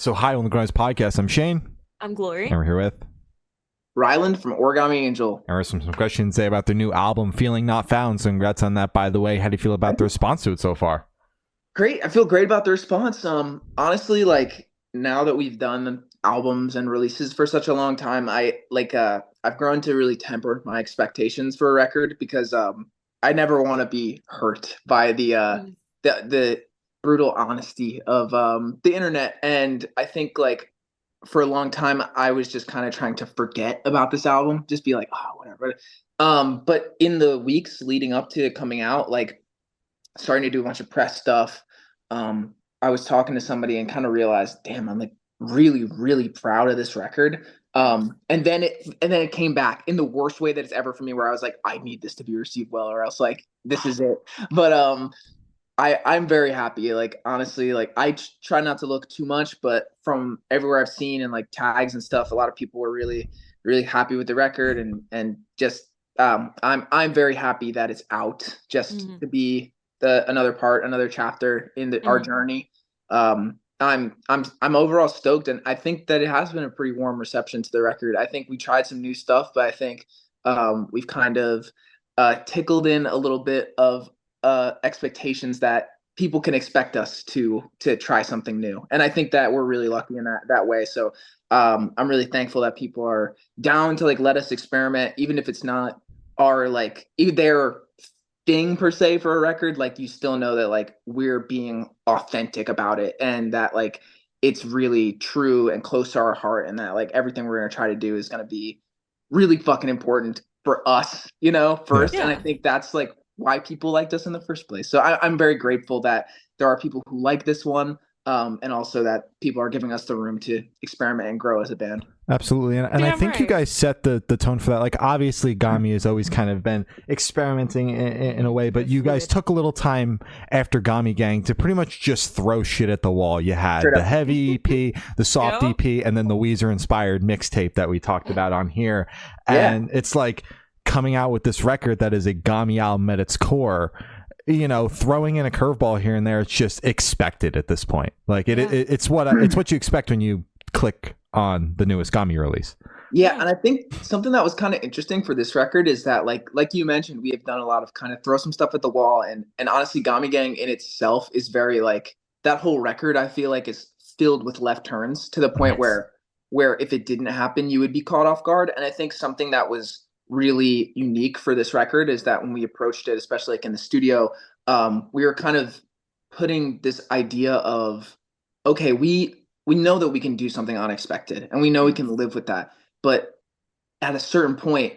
So hi on the Grimes podcast. I'm Shane, I'm Glory. and we're here with Ryland from Origami Angel. and we're some questions today about their new album, Feeling Not Found. So congrats on that, by the way. How do you feel about the response to it so far? Great. I feel great about the response. Honestly, like now that we've done albums and releases for such a long time, I've grown to really temper my expectations for a record because I never want to be hurt by the brutal honesty of the internet. And I think like for a long time I was just kind of trying to forget about this album, just be like, oh, whatever. But in the weeks leading up to it coming out, like starting to do a bunch of press stuff, I was talking to somebody and kind of realized, damn, I'm like really, really proud of this record. And then it came back in the worst way that it's ever for me, where I was like, I need this to be received well, or else like this is it. But I'm very happy. Like honestly, like try not to look too much, but from everywhere I've seen and like tags and stuff, a lot of people were really, really happy with the record, and just I'm very happy that it's out, just to be another chapter in our journey. I'm overall stoked, and I think that it has been a pretty warm reception to the record. I think we tried some new stuff, but I think we've kind of tickled in a little bit of expectations that people can expect us to try something new, and I think that we're really lucky in that way. So I'm really thankful that people are down to like let us experiment, even if it's not our like their thing per se for a record. Like you still know that like we're being authentic about it, and that like it's really true and close to our heart, and that like everything we're going to try to do is going to be really fucking important for us, first. Yeah. And I think that's like why people liked us in the first place. So I'm very grateful that there are people who like this one, and also that people are giving us the room to experiment and grow as a band. Absolutely. And I think you guys set the tone for that. Like, obviously, Gami has always kind of been experimenting in a way, but you guys took a little time after Gami Gang to pretty much just throw shit at the wall. You had the heavy EP, the soft EP, and then the Weezer-inspired mixtape that we talked about on here. And it's like coming out with this record that is a Gami album at its core. Throwing in a curveball here and there, it's just expected at this point. Like it's what you expect when you click on the newest Gami release. Yeah, and I think something that was kind of interesting for this record is that like you mentioned, we have done a lot of kind of throw some stuff at the wall, and honestly, Gami Gang in itself is very like that whole record. I feel like is filled with left turns to the point where if it didn't happen, you would be caught off guard. And I think something that was really unique for this record is that when we approached it, especially like in the studio, we were kind of putting this idea of, okay, we know that we can do something unexpected, and we know we can live with that, but at a certain point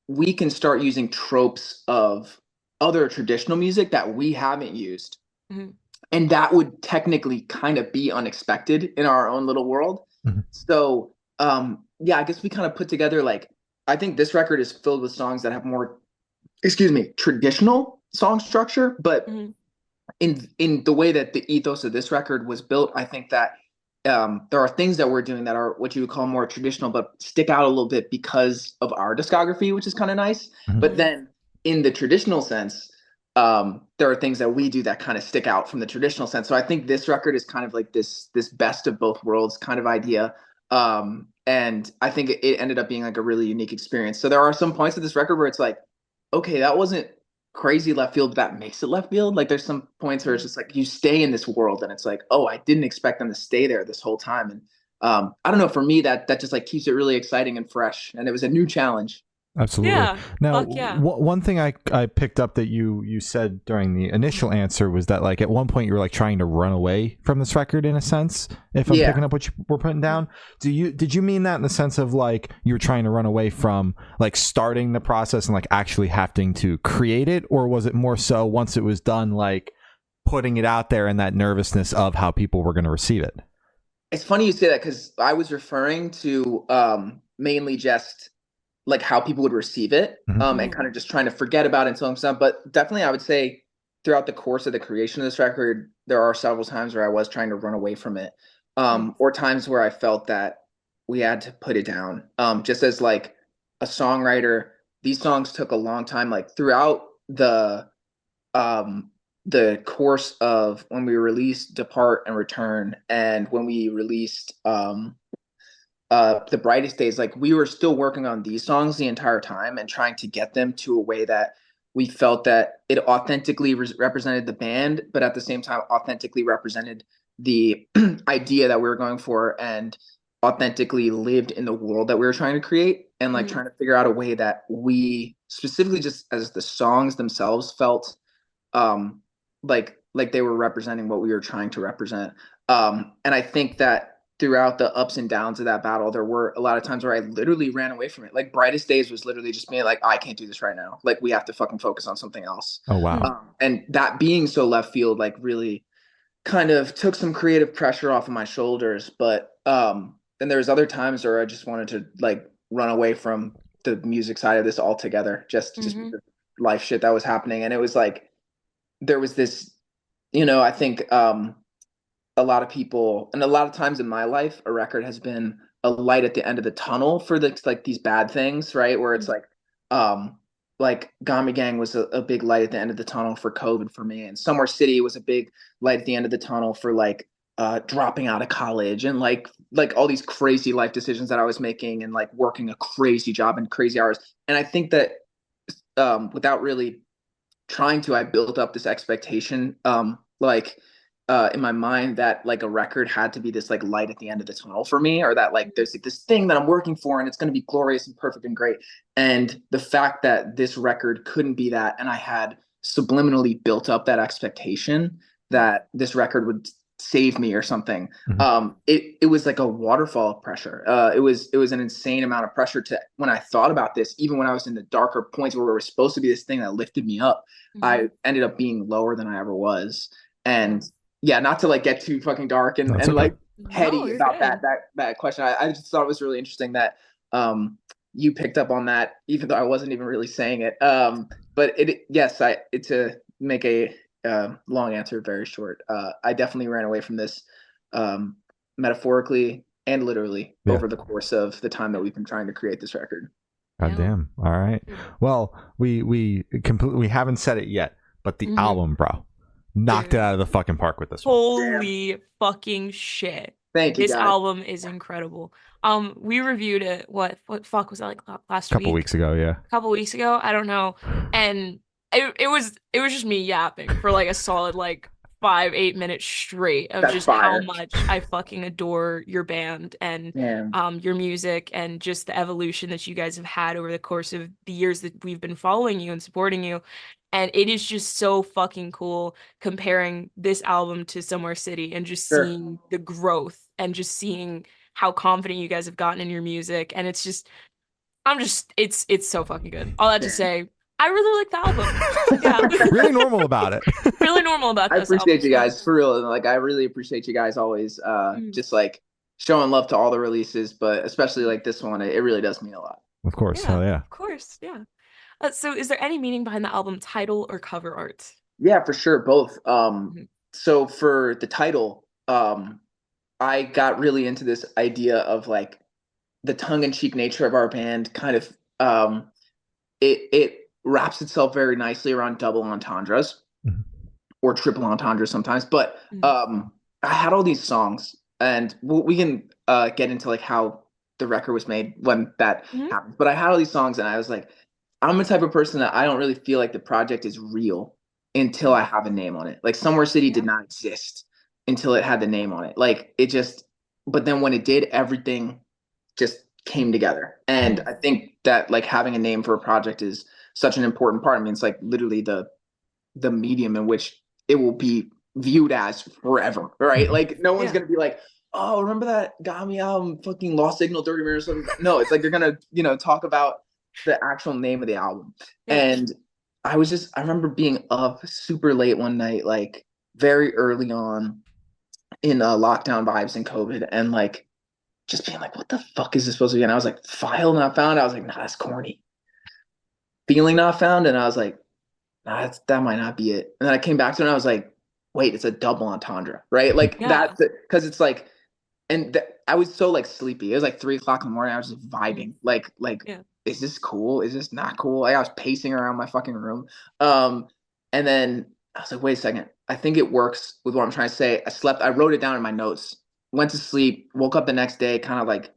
we can start using tropes of other traditional music that we haven't used, and that would technically kind of be unexpected in our own little world. So I guess we kind of put together like, I think this record is filled with songs that have more, traditional song structure, but in the way that the ethos of this record was built, I think that there are things that we're doing that are what you would call more traditional, but stick out a little bit because of our discography, which is kind of nice. But then in the traditional sense, there are things that we do that kind of stick out from the traditional sense. So I think this record is kind of like this best of both worlds kind of idea. And I think it ended up being like a really unique experience. So there are some points of this record where it's like, okay, that wasn't crazy left field, but that makes it left field. Like there's some points where it's just like you stay in this world and it's like, oh, I didn't expect them to stay there this whole time. And I don't know, for me that just like keeps it really exciting and fresh. And it was a new challenge. Absolutely. Yeah. Now, Fuck yeah. one thing I picked up that you said during the initial answer was that like at one point you were like trying to run away from this record in a sense, if I'm picking up what you were putting down. Did you mean that in the sense of like you were trying to run away from like starting the process and like actually having to create it, or was it more so once it was done, like putting it out there and that nervousness of how people were going to receive it? It's funny you say that, because I was referring to mainly just like how people would receive it, and kind of just trying to forget about it until I'm done. But definitely I would say throughout the course of the creation of this record, there are several times where I was trying to run away from it, or times where I felt that we had to put it down. Just as like a songwriter, these songs took a long time, like throughout the the course of when we released Depart and Return, and when we released The Brightest Days, like we were still working on these songs the entire time and trying to get them to a way that we felt that it authentically represented the band, but at the same time authentically represented the idea that we were going for, and authentically lived in the world that we were trying to create, and like trying to figure out a way that we specifically, just as the songs themselves, felt um like they were representing what we were trying to represent. And I think that throughout the ups and downs of that battle, there were a lot of times where I literally ran away from it. Like Brightest Days was literally just being like, I can't do this right now. Like we have to fucking focus on something else. Oh wow. And that being so left field, like really kind of took some creative pressure off of my shoulders. But then there's other times where I just wanted to like run away from the music side of this altogether, just because life shit that was happening. And it was like there was this, I think a lot of people, and a lot of times in my life, a record has been a light at the end of the tunnel for the like these bad things, right? Where it's like Gami Gang was a big light at the end of the tunnel for COVID for me, and Somewhere City was a big light at the end of the tunnel for like dropping out of college, and like all these crazy life decisions that I was making, and like working a crazy job and crazy hours. And I think that without really trying to, I built up this expectation in my mind that like a record had to be this like light at the end of the tunnel for me, or that like there's like this thing that I'm working for and it's going to be glorious and perfect and great. And the fact that this record couldn't be that, and I had subliminally built up that expectation that this record would save me or something, it was like a waterfall of pressure. It was an insane amount of pressure to, when I thought about this, even when I was in the darker points where we were supposed to be this thing that lifted me up, I ended up being lower than I ever was. And yeah, not to like get too fucking dark and like heady about that question. I just thought it was really interesting that you picked up on that, even though I wasn't even really saying it. But to make a long answer very short, I definitely ran away from this metaphorically and literally over the course of the time that we've been trying to create this record. God damn. All right. Well, we haven't said it yet, but the album, bro, knocked it out of the fucking park with this one. Holy fucking shit. Thank you, This guys. album is incredible. We reviewed it, what fuck was that, like last week? Couple weeks ago, yeah. A couple weeks ago, I don't know. And it was just me yapping for like a solid like 5-8 minutes straight of just how much I fucking adore your band and your music, and just the evolution that you guys have had over the course of the years that we've been following you and supporting you. And it is just so fucking cool comparing this album to Somewhere City, and just seeing the growth, and just seeing how confident you guys have gotten in your music. And it's just, it's so fucking good. All that to say, I really like the album. Yeah. Really normal about it. Really normal about this I appreciate album. you guys, for real. Like, I really appreciate you guys always just like showing love to all the releases, but especially like this one, it really does mean a lot. Of course. Yeah, yeah. Of course. Yeah. So is there any meaning behind the album title or cover art? Yeah, for sure. Both. So for the title, I got really into this idea of like the tongue-in-cheek nature of our band. Kind of, it wraps itself very nicely around double entendres or triple entendres sometimes. But I had all these songs, and we can get into like how the record was made when that happened. But I had all these songs, and I was like, I'm the type of person that I don't really feel like the project is real until I have a name on it. Like Somewhere City did not exist until it had the name on it. Like it just, but then when it did, everything just came together. And I think that like having a name for a project is such an important part. I mean, it's like literally the medium in which it will be viewed as forever, right? Like no one's gonna be like, oh, remember that Gami album, fucking Lost Signal, Dirty Mirror or something? No, it's like they're gonna, talk about the actual name of the album. And I remember being up super late one night, like very early on in lockdown vibes and COVID, and like just being like, what the fuck is this supposed to be? And I was like, file not found. I was like, nah, that's corny. Feeling not found. And I was like, nah, that might not be it. And then I came back to it and I was like, wait, it's a double entendre, right? Like that's it. Cause it's like, and I was so like sleepy. It was like 3:00 in the morning. I was just vibing. Like, is this cool? Is this not cool? Like I was pacing around my fucking room. And then I was like, wait a second. I think it works with what I'm trying to say. I wrote it down in my notes, went to sleep, woke up the next day, kind of like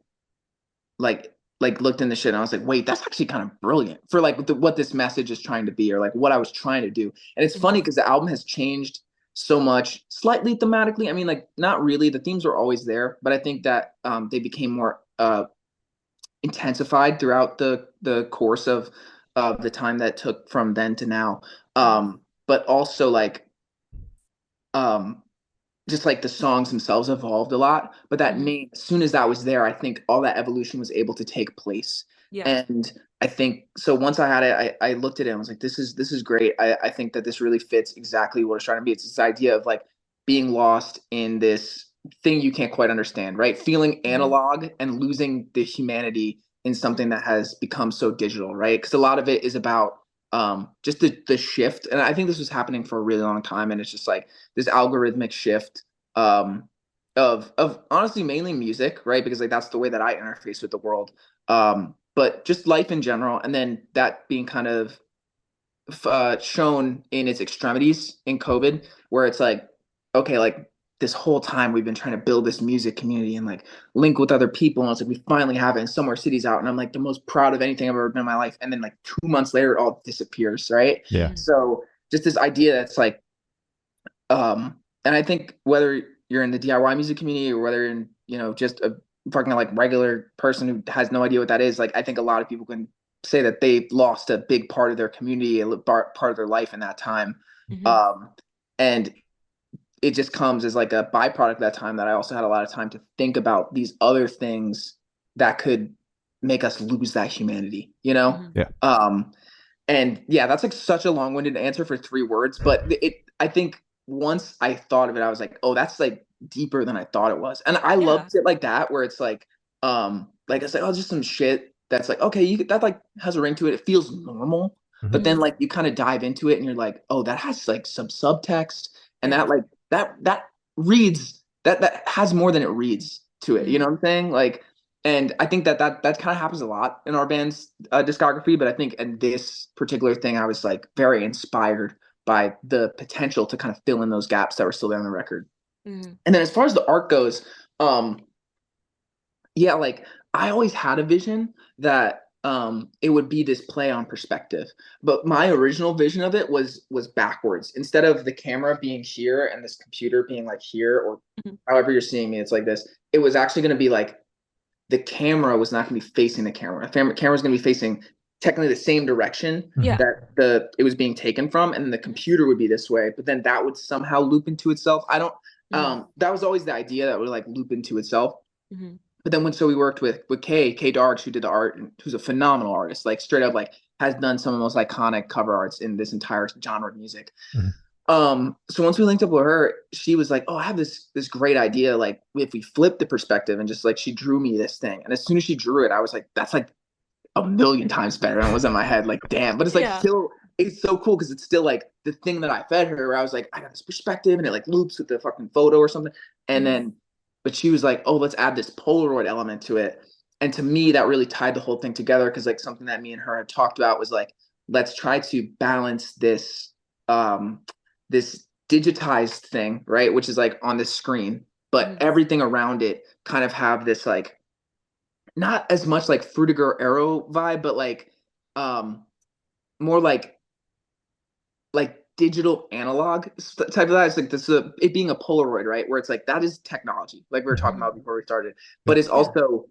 looked in the shit, and I was like, wait, that's actually kind of brilliant for like what this message is trying to be, or like what I was trying to do. And it's funny because the album has changed so much, slightly thematically. I mean, like not really. The themes were always there, but I think that they became more intensified throughout the course of the time that took from then to now. But also like just like the songs themselves evolved a lot, but that name, as soon as that was there, I think all that evolution was able to take place. And I think so once I had it, I looked at it and was like, this is great. I think that this really fits exactly what it's trying to be. It's this idea of like being lost in this thing you can't quite understand, right? Feeling analog and losing the humanity in something that has become so digital, right? Because a lot of it is about just the shift. And I think this was happening for a really long time. And it's just like this algorithmic shift of honestly mainly music, right? Because like that's the way that I interface with the world. But just life in general, and then that being kind of shown in its extremities in COVID, where it's like, okay, like this whole time we've been trying to build this music community and like link with other people, and it's like we finally have it, and Somewhere City's out, and I'm like the most proud of anything I've ever been in my life. And then like 2 months later, it all disappears, right? Yeah. So just this idea that's like, and I think whether you're in the DIY music community or whether you're in, you know, just a fucking like regular person who has no idea what that is, like I think a lot of people can say that they've lost a big part of their community, a part of their life in that time. And it just comes as like a byproduct of that time that I also had a lot of time to think about these other things that could make us lose that humanity, you know? And yeah, that's like such a long-winded answer for 3 words, but I think once I thought of it, I was like, oh, that's like deeper than I thought it was. And I love shit like that, where it's like it's like, oh, just some shit that's like, okay, that like has a ring to it. It feels normal, but then like you kind of dive into it and you're like, oh, that has like some subtext, and that like that reads that has more than it reads to it. You know what I'm saying? Like, and I think that kind of happens a lot in our band's discography, but I think in this particular thing, I was like very inspired by the potential to kind of fill in those gaps that were still there on the record. And then as far as the art goes, yeah, like I always had a vision that it would be this play on perspective, but my original vision of it was backwards. Instead of the camera being here and this computer being like here, or however you're seeing me, it's like this. It was actually going to be like the camera was not going to be facing the camera. The camera was going to be facing technically the same direction that it was being taken from, and the computer would be this way, but then that would somehow loop into itself. I don't that was always the idea, that would like loop into itself. But then so we worked with Kay Dargs, who did the art, and who's a phenomenal artist, like straight up like has done some of the most iconic cover arts in this entire genre of music. So once we linked up with her, she was like, oh, I have this great idea, like if we flip the perspective, and just like she drew me this thing, and as soon as she drew it, I was like, that's like a million times better than it was in my head. Like, damn. But it's like still, it's so cool because it's still like the thing that I fed her, where I was like, I got this perspective, and it like loops with the fucking photo or something. And then, but she was like, oh, let's add this Polaroid element to it. And to me, that really tied the whole thing together, because like something that me and her had talked about was like, let's try to balance this this digitized thing, right, which is like on the screen, but everything around it kind of have this like, not as much like Frutiger Arrow vibe, but like more like digital analog type of that. It's like this it being a Polaroid, right, where it's like that is technology, like we were talking about before we started, but it's also,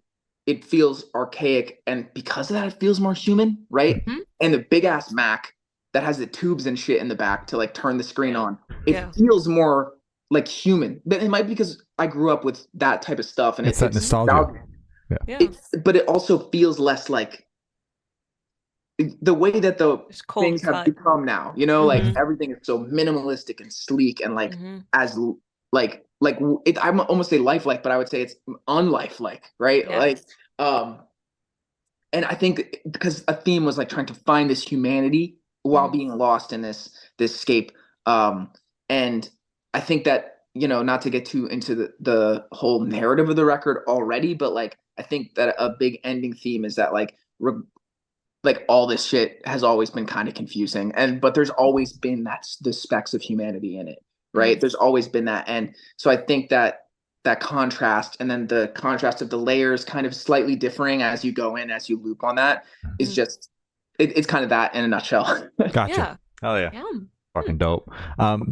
it feels archaic, and because of that, it feels more human, right? And the big ass Mac that has the tubes and shit in the back to like turn the screen on, it feels more like human. But it might be because I grew up with that type of stuff, and it's that nostalgia. But it also feels less like the way that the things have become now, you know, like everything is so minimalistic and sleek, and like as like I'm almost say lifelike, but I would say it's unlifelike, right? Like and I think because a theme was like trying to find this humanity while being lost in this escape, and I think that, you know, not to get too into the whole narrative of the record already, but like I think that a big ending theme is that like like all this shit has always been kind of confusing, but there's always been the specks of humanity in it, right? There's always been that. And so I think that contrast, and then the contrast of the layers kind of slightly differing as you go in, as you loop on that, is just it's kind of that in a nutshell. Gotcha. Yeah. Hell yeah. Fucking dope.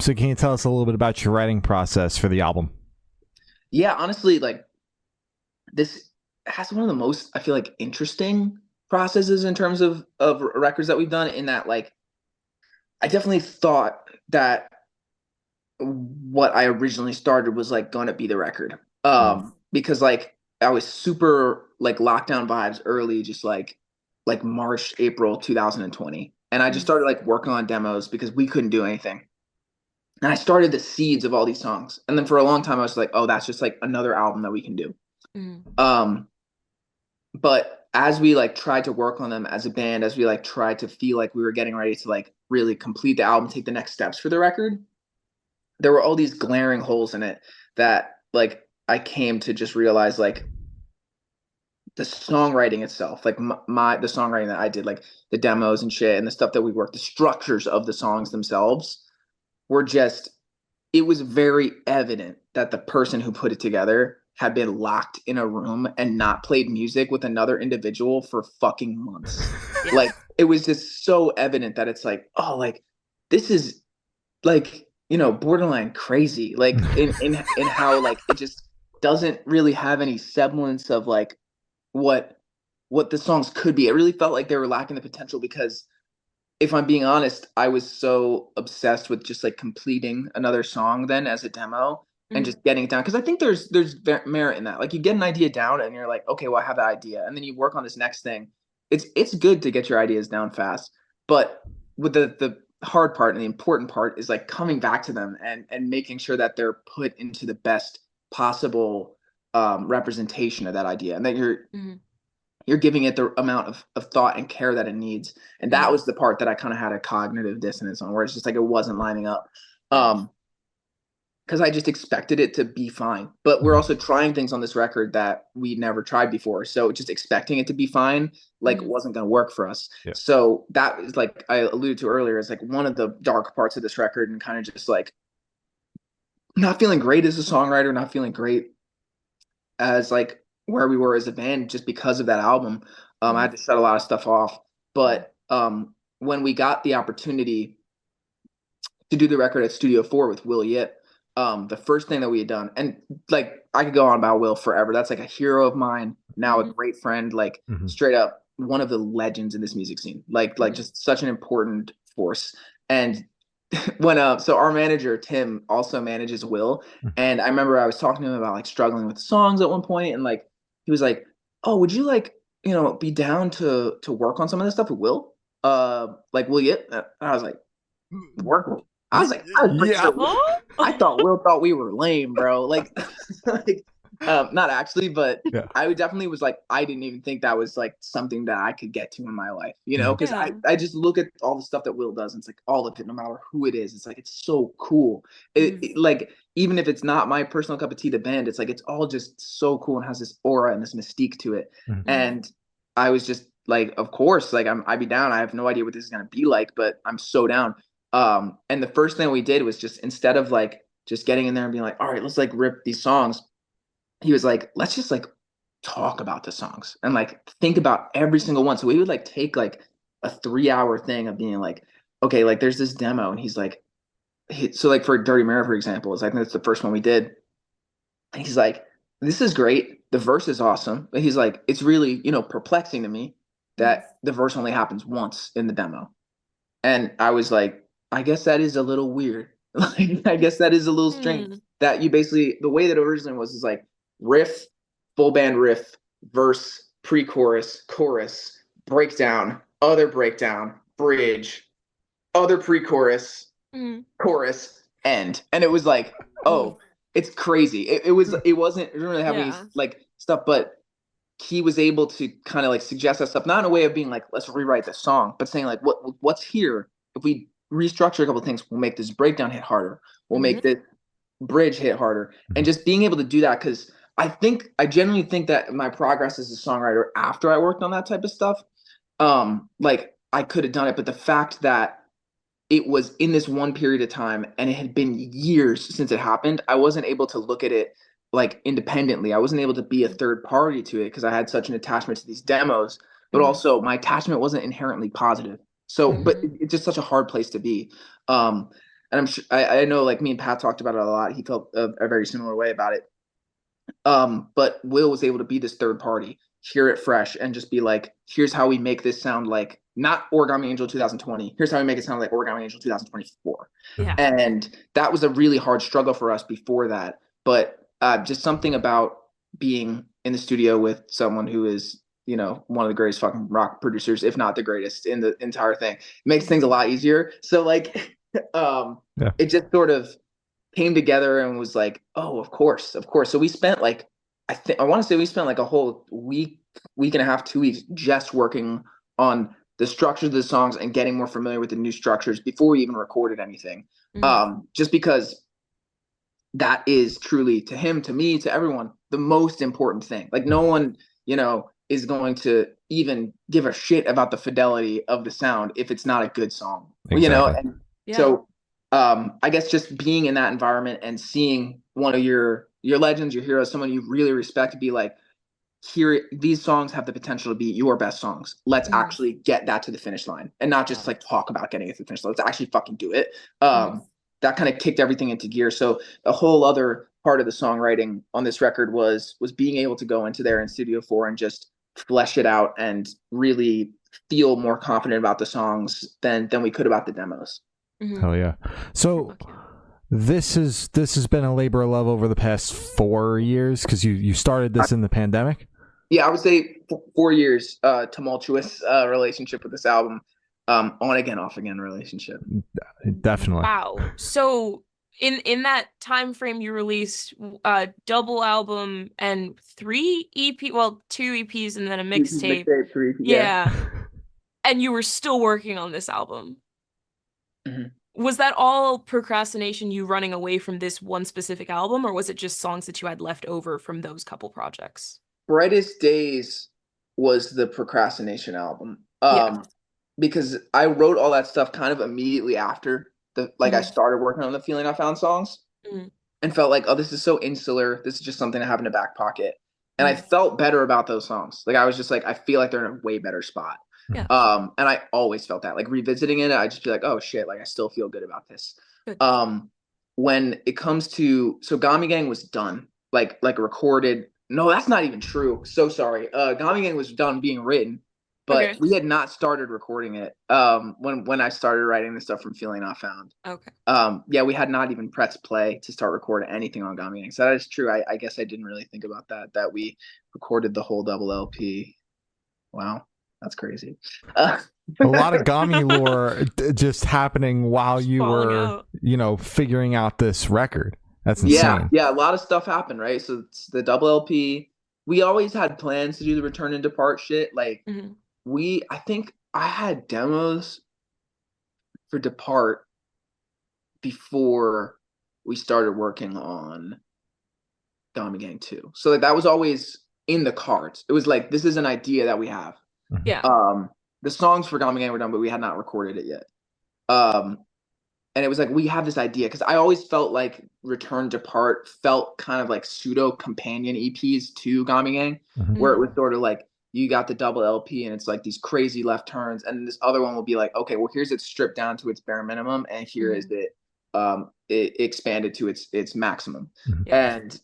So can you tell us a little bit about your writing process for the album? Yeah, honestly, like this has one of the most, I feel like, interesting processes in terms of records that we've done, in that, like, I definitely thought that what I originally started was like going to be the record. Because like I was super like lockdown vibes early, just like March, April 2020. And I just started like working on demos because we couldn't do anything. And I started the seeds of all these songs. And then for a long time I was like, oh, that's just like another album that we can do. But as we like tried to work on them as a band, as we like tried to feel like we were getting ready to like really complete the album, take the next steps for the record, there were all these glaring holes in it that like I came to just realize, like, the songwriting itself, like the songwriting that I did, like the demos and shit and the stuff that we worked, the structures of the songs themselves were just, it was very evident that the person who put it together had been locked in a room and not played music with another individual for fucking months. Like, it was just so evident that it's like, oh, like, this is like, you know, borderline crazy, like in how like it just doesn't really have any semblance of like what the songs could be. It really felt like they were lacking the potential, because if I'm being honest, I was so obsessed with just like completing another song then as a demo and just getting it down. Cause I think there's merit in that. Like, you get an idea down and you're like, okay, well, I have that idea. And then you work on this next thing. It's good to get your ideas down fast. But with the hard part and the important part is like coming back to them and making sure that they're put into the best possible representation of that idea, and that you're giving it the amount of thought and care that it needs. And that was the part that I kind of had a cognitive dissonance on, where it's just like it wasn't lining up. Because I just expected it to be fine. But we're also trying things on this record that we never tried before. So just expecting it to be fine, like, wasn't going to work for us. Yeah. So that is, like I alluded to earlier, is like one of the dark parts of this record, and kind of just like not feeling great as a songwriter, not feeling great as like where we were as a band, just because of that album. I had to shut a lot of stuff off. But when we got the opportunity to do the record at Studio 4 with Will Yip, the first thing that we had done, and like I could go on about Will forever. That's like a hero of mine, now a great friend, like straight up one of the legends in this music scene, like just such an important force. And when so our manager Tim also manages Will, and I remember I was talking to him about like struggling with songs at one point, and like he was like, oh, would you like, you know, be down to work on some of this stuff with Will, like Will Yip? And I was like, work. I was like, I thought Will thought we were lame, bro. Like, not actually, but I definitely was like, I didn't even think that was like something that I could get to in my life, you know? Because I just look at all the stuff that Will does, and it's like all of it, no matter who it is, it's like, it's so cool. It, like, even if it's not my personal cup of tea, the band, it's like, it's all just so cool and has this aura and this mystique to it. And I was just like, of course, like I'd be down. I have no idea what this is gonna be like, but I'm so down. And the first thing we did was just, instead of like just getting in there and being like, all right, let's like rip these songs, he was like, let's just like talk about the songs and like think about every single one. So we would like take like a 3-hour thing of being like, okay, like there's this demo, and he's like, so like for Dirty Mirror, for example, it's like, that's the first one we did. And he's like, this is great. The verse is awesome. But he's like, it's really, you know, perplexing to me that the verse only happens once in the demo. And I was like, I guess that is a little weird. Like, I guess that is a little strange that you basically, the way that it originally was is like riff, full band riff, verse, pre-chorus, chorus, breakdown, other breakdown, bridge, other pre-chorus, chorus, end. And it was like, oh, it's crazy. It wasn't, it didn't really have any like stuff, but he was able to kind of like suggest that stuff, not in a way of being like, let's rewrite the song, but saying like, what's here? If we restructure a couple of things, we'll make this breakdown hit harder. We'll make this bridge hit harder. And just being able to do that, because I genuinely think that my progress as a songwriter after I worked on that type of stuff Like I could have done it, but the fact that it was in this one period of time and it had been years since it happened, I wasn't able to look at it like independently. I wasn't able to be a third party to it because I had such an attachment to these demos, but also my attachment wasn't inherently positive. So, but it's just such a hard place to be. And I'm sure I know like me and Pat talked about it a lot. He felt a very similar way about it. But Will was able to be this third party, hear it fresh, and just be like, here's how we make this sound like not Origami Angel 2020. Here's how we make it sound like Origami Angel 2024. Yeah. And that was a really hard struggle for us before that. But just something about being in the studio with someone who is, you know, one of the greatest fucking rock producers, if not the greatest in the entire thing, makes things a lot easier. So like, it just sort of came together and was like, oh, of course. So we spent like, I want to say we spent like a whole week and a half, 2 weeks just working on the structures of the songs and getting more familiar with the new structures before we even recorded anything. Just because that is truly, to him, to me, to everyone, the most important thing. Like no one, you know, is going to even give a shit about the fidelity of the sound if it's not a good song, you know? And so I guess just being in that environment and seeing one of your legends, your heroes, someone you really respect, be like, here, these songs have the potential to be your best songs. Let's actually get that to the finish line and not just like talk about getting it to the finish line. Let's actually fucking do it. That kind of kicked everything into gear. So a whole other part of the songwriting on this record was being able to go into there in Studio 4 and just flesh it out and really feel more confident about the songs than we could about the demos. Hell yeah. So this has been a labor of love over the past 4 years because you started this in the pandemic. Yeah, I would say 4 years, tumultuous relationship with this album. On again, off again relationship. Definitely. Wow. So in that time frame, you released a double album and 3 EP, well, 2 EPs and then a mixtape. Yeah. And you were still working on this album. Was that all procrastination, you running away from this one specific album, or was it just songs that you had left over from those couple projects? Brightest Days was the procrastination album. Because I wrote all that stuff kind of immediately after I started working on the Feeling I Found songs and felt like, oh, this is so insular. This is just something I have in a back pocket. And I felt better about those songs. Like I was just like, I feel like they're in a way better spot. And I always felt that, like revisiting it, I just be like, oh shit, like I still feel good about this. When it comes to, so Gami Gang was done, like recorded. No, that's not even true. So sorry. Gami Gang was done being written, but we had not started recording it when I started writing the stuff from Feeling Not Found. We had not even pressed play to start recording anything on Gami Gang. So that is true. I guess I didn't really think about that we recorded the whole double LP. Wow. That's crazy. A lot of Gami lore just happening while you were, you know, figuring out this record. That's insane. Yeah, a lot of stuff happened, right? So it's the double LP. We always had plans to do the Return and Depart shit. Like I think I had demos for Depart before we started working on Gami Gang 2. So like that was always in the cards. It was like, this is an idea that we have. The songs for Gami Gang were done, but we had not recorded it yet. And it was like, we have this idea, because I always felt like Return Depart felt kind of like pseudo companion EPs to Gami Gang, where it was sort of like, you got the double LP and it's like these crazy left turns, and this other one will be like, okay, well, here's it stripped down to its bare minimum, and here is it expanded to its maximum, and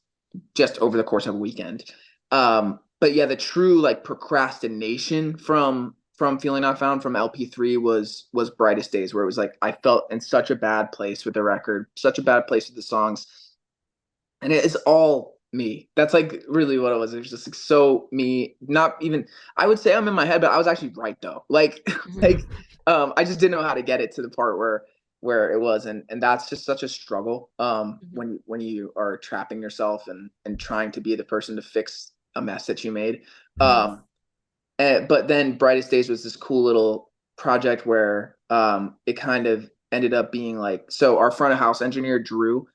just over the course of a weekend. But yeah, the true like procrastination from Feeling Not Found, from LP3 was Brightest Days, where it was like I felt in such a bad place with the record, such a bad place with the songs, and it is all me. That's like really what it was. It was just like so me. Not even, I would say I'm in my head, but I was actually right though. Like I just didn't know how to get it to the part where it was, and that's just such a struggle when you are trapping yourself and trying to be the person to fix a mess that you made. But then Brightest Days was this cool little project where it kind of ended up being like, so our front of house engineer Drew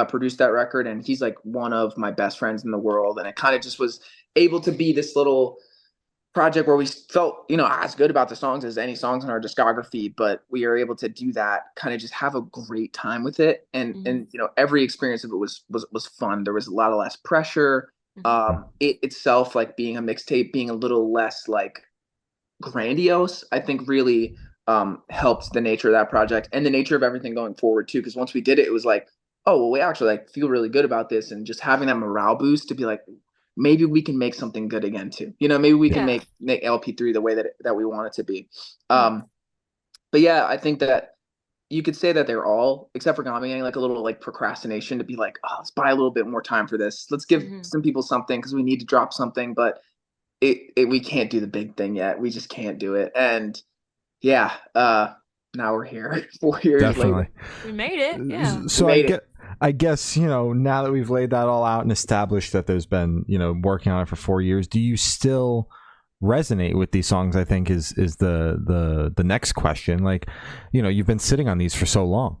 produced that record, and he's like one of my best friends in the world, and it kind of just was able to be this little project where we felt, as good about the songs as any songs in our discography, but we are able to do that, kind of just have a great time with it. And every experience of it was fun. There was a lot of less pressure. It itself, like being a mixtape, being a little less like grandiose, I think really helped the nature of that project and the nature of everything going forward too. Because once we did it, it was like, oh, well, we actually like feel really good about this, and just having that morale boost to be like, maybe we can make something good again too. Maybe we can make LP3 the way that we want it to be. But yeah, I think that you could say that they're all, except for Gami, like a little like procrastination to be like, oh, let's buy a little bit more time for this. Let's give some people something because we need to drop something, but we can't do the big thing yet. We just can't do it. And yeah, now we're here 4 years later. We made it. Yeah. So I guess, now that we've laid that all out and established that there's been, working on it for 4 years, do you still resonate with these songs? I think is the next question. Like, you've been sitting on these for so long.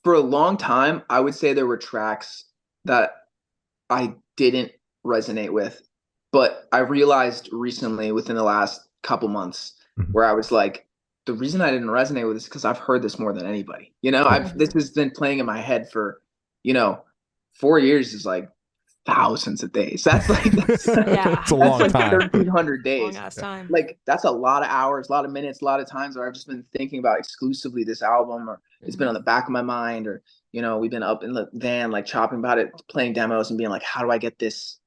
For a long time, I would say there were tracks that I didn't resonate with, but I realized recently within the last couple months where I was like, the reason I didn't resonate with this is because I've heard this more than anybody. This has been playing in my head for, 4 years is like thousands of days. That's like it's a long time. 1,300 days. Long ass time. Like that's a lot of hours, a lot of minutes, a lot of times where I've just been thinking about exclusively this album, or it's been on the back of my mind, or we've been up in the van like chopping about it, playing demos and being like, how do I get this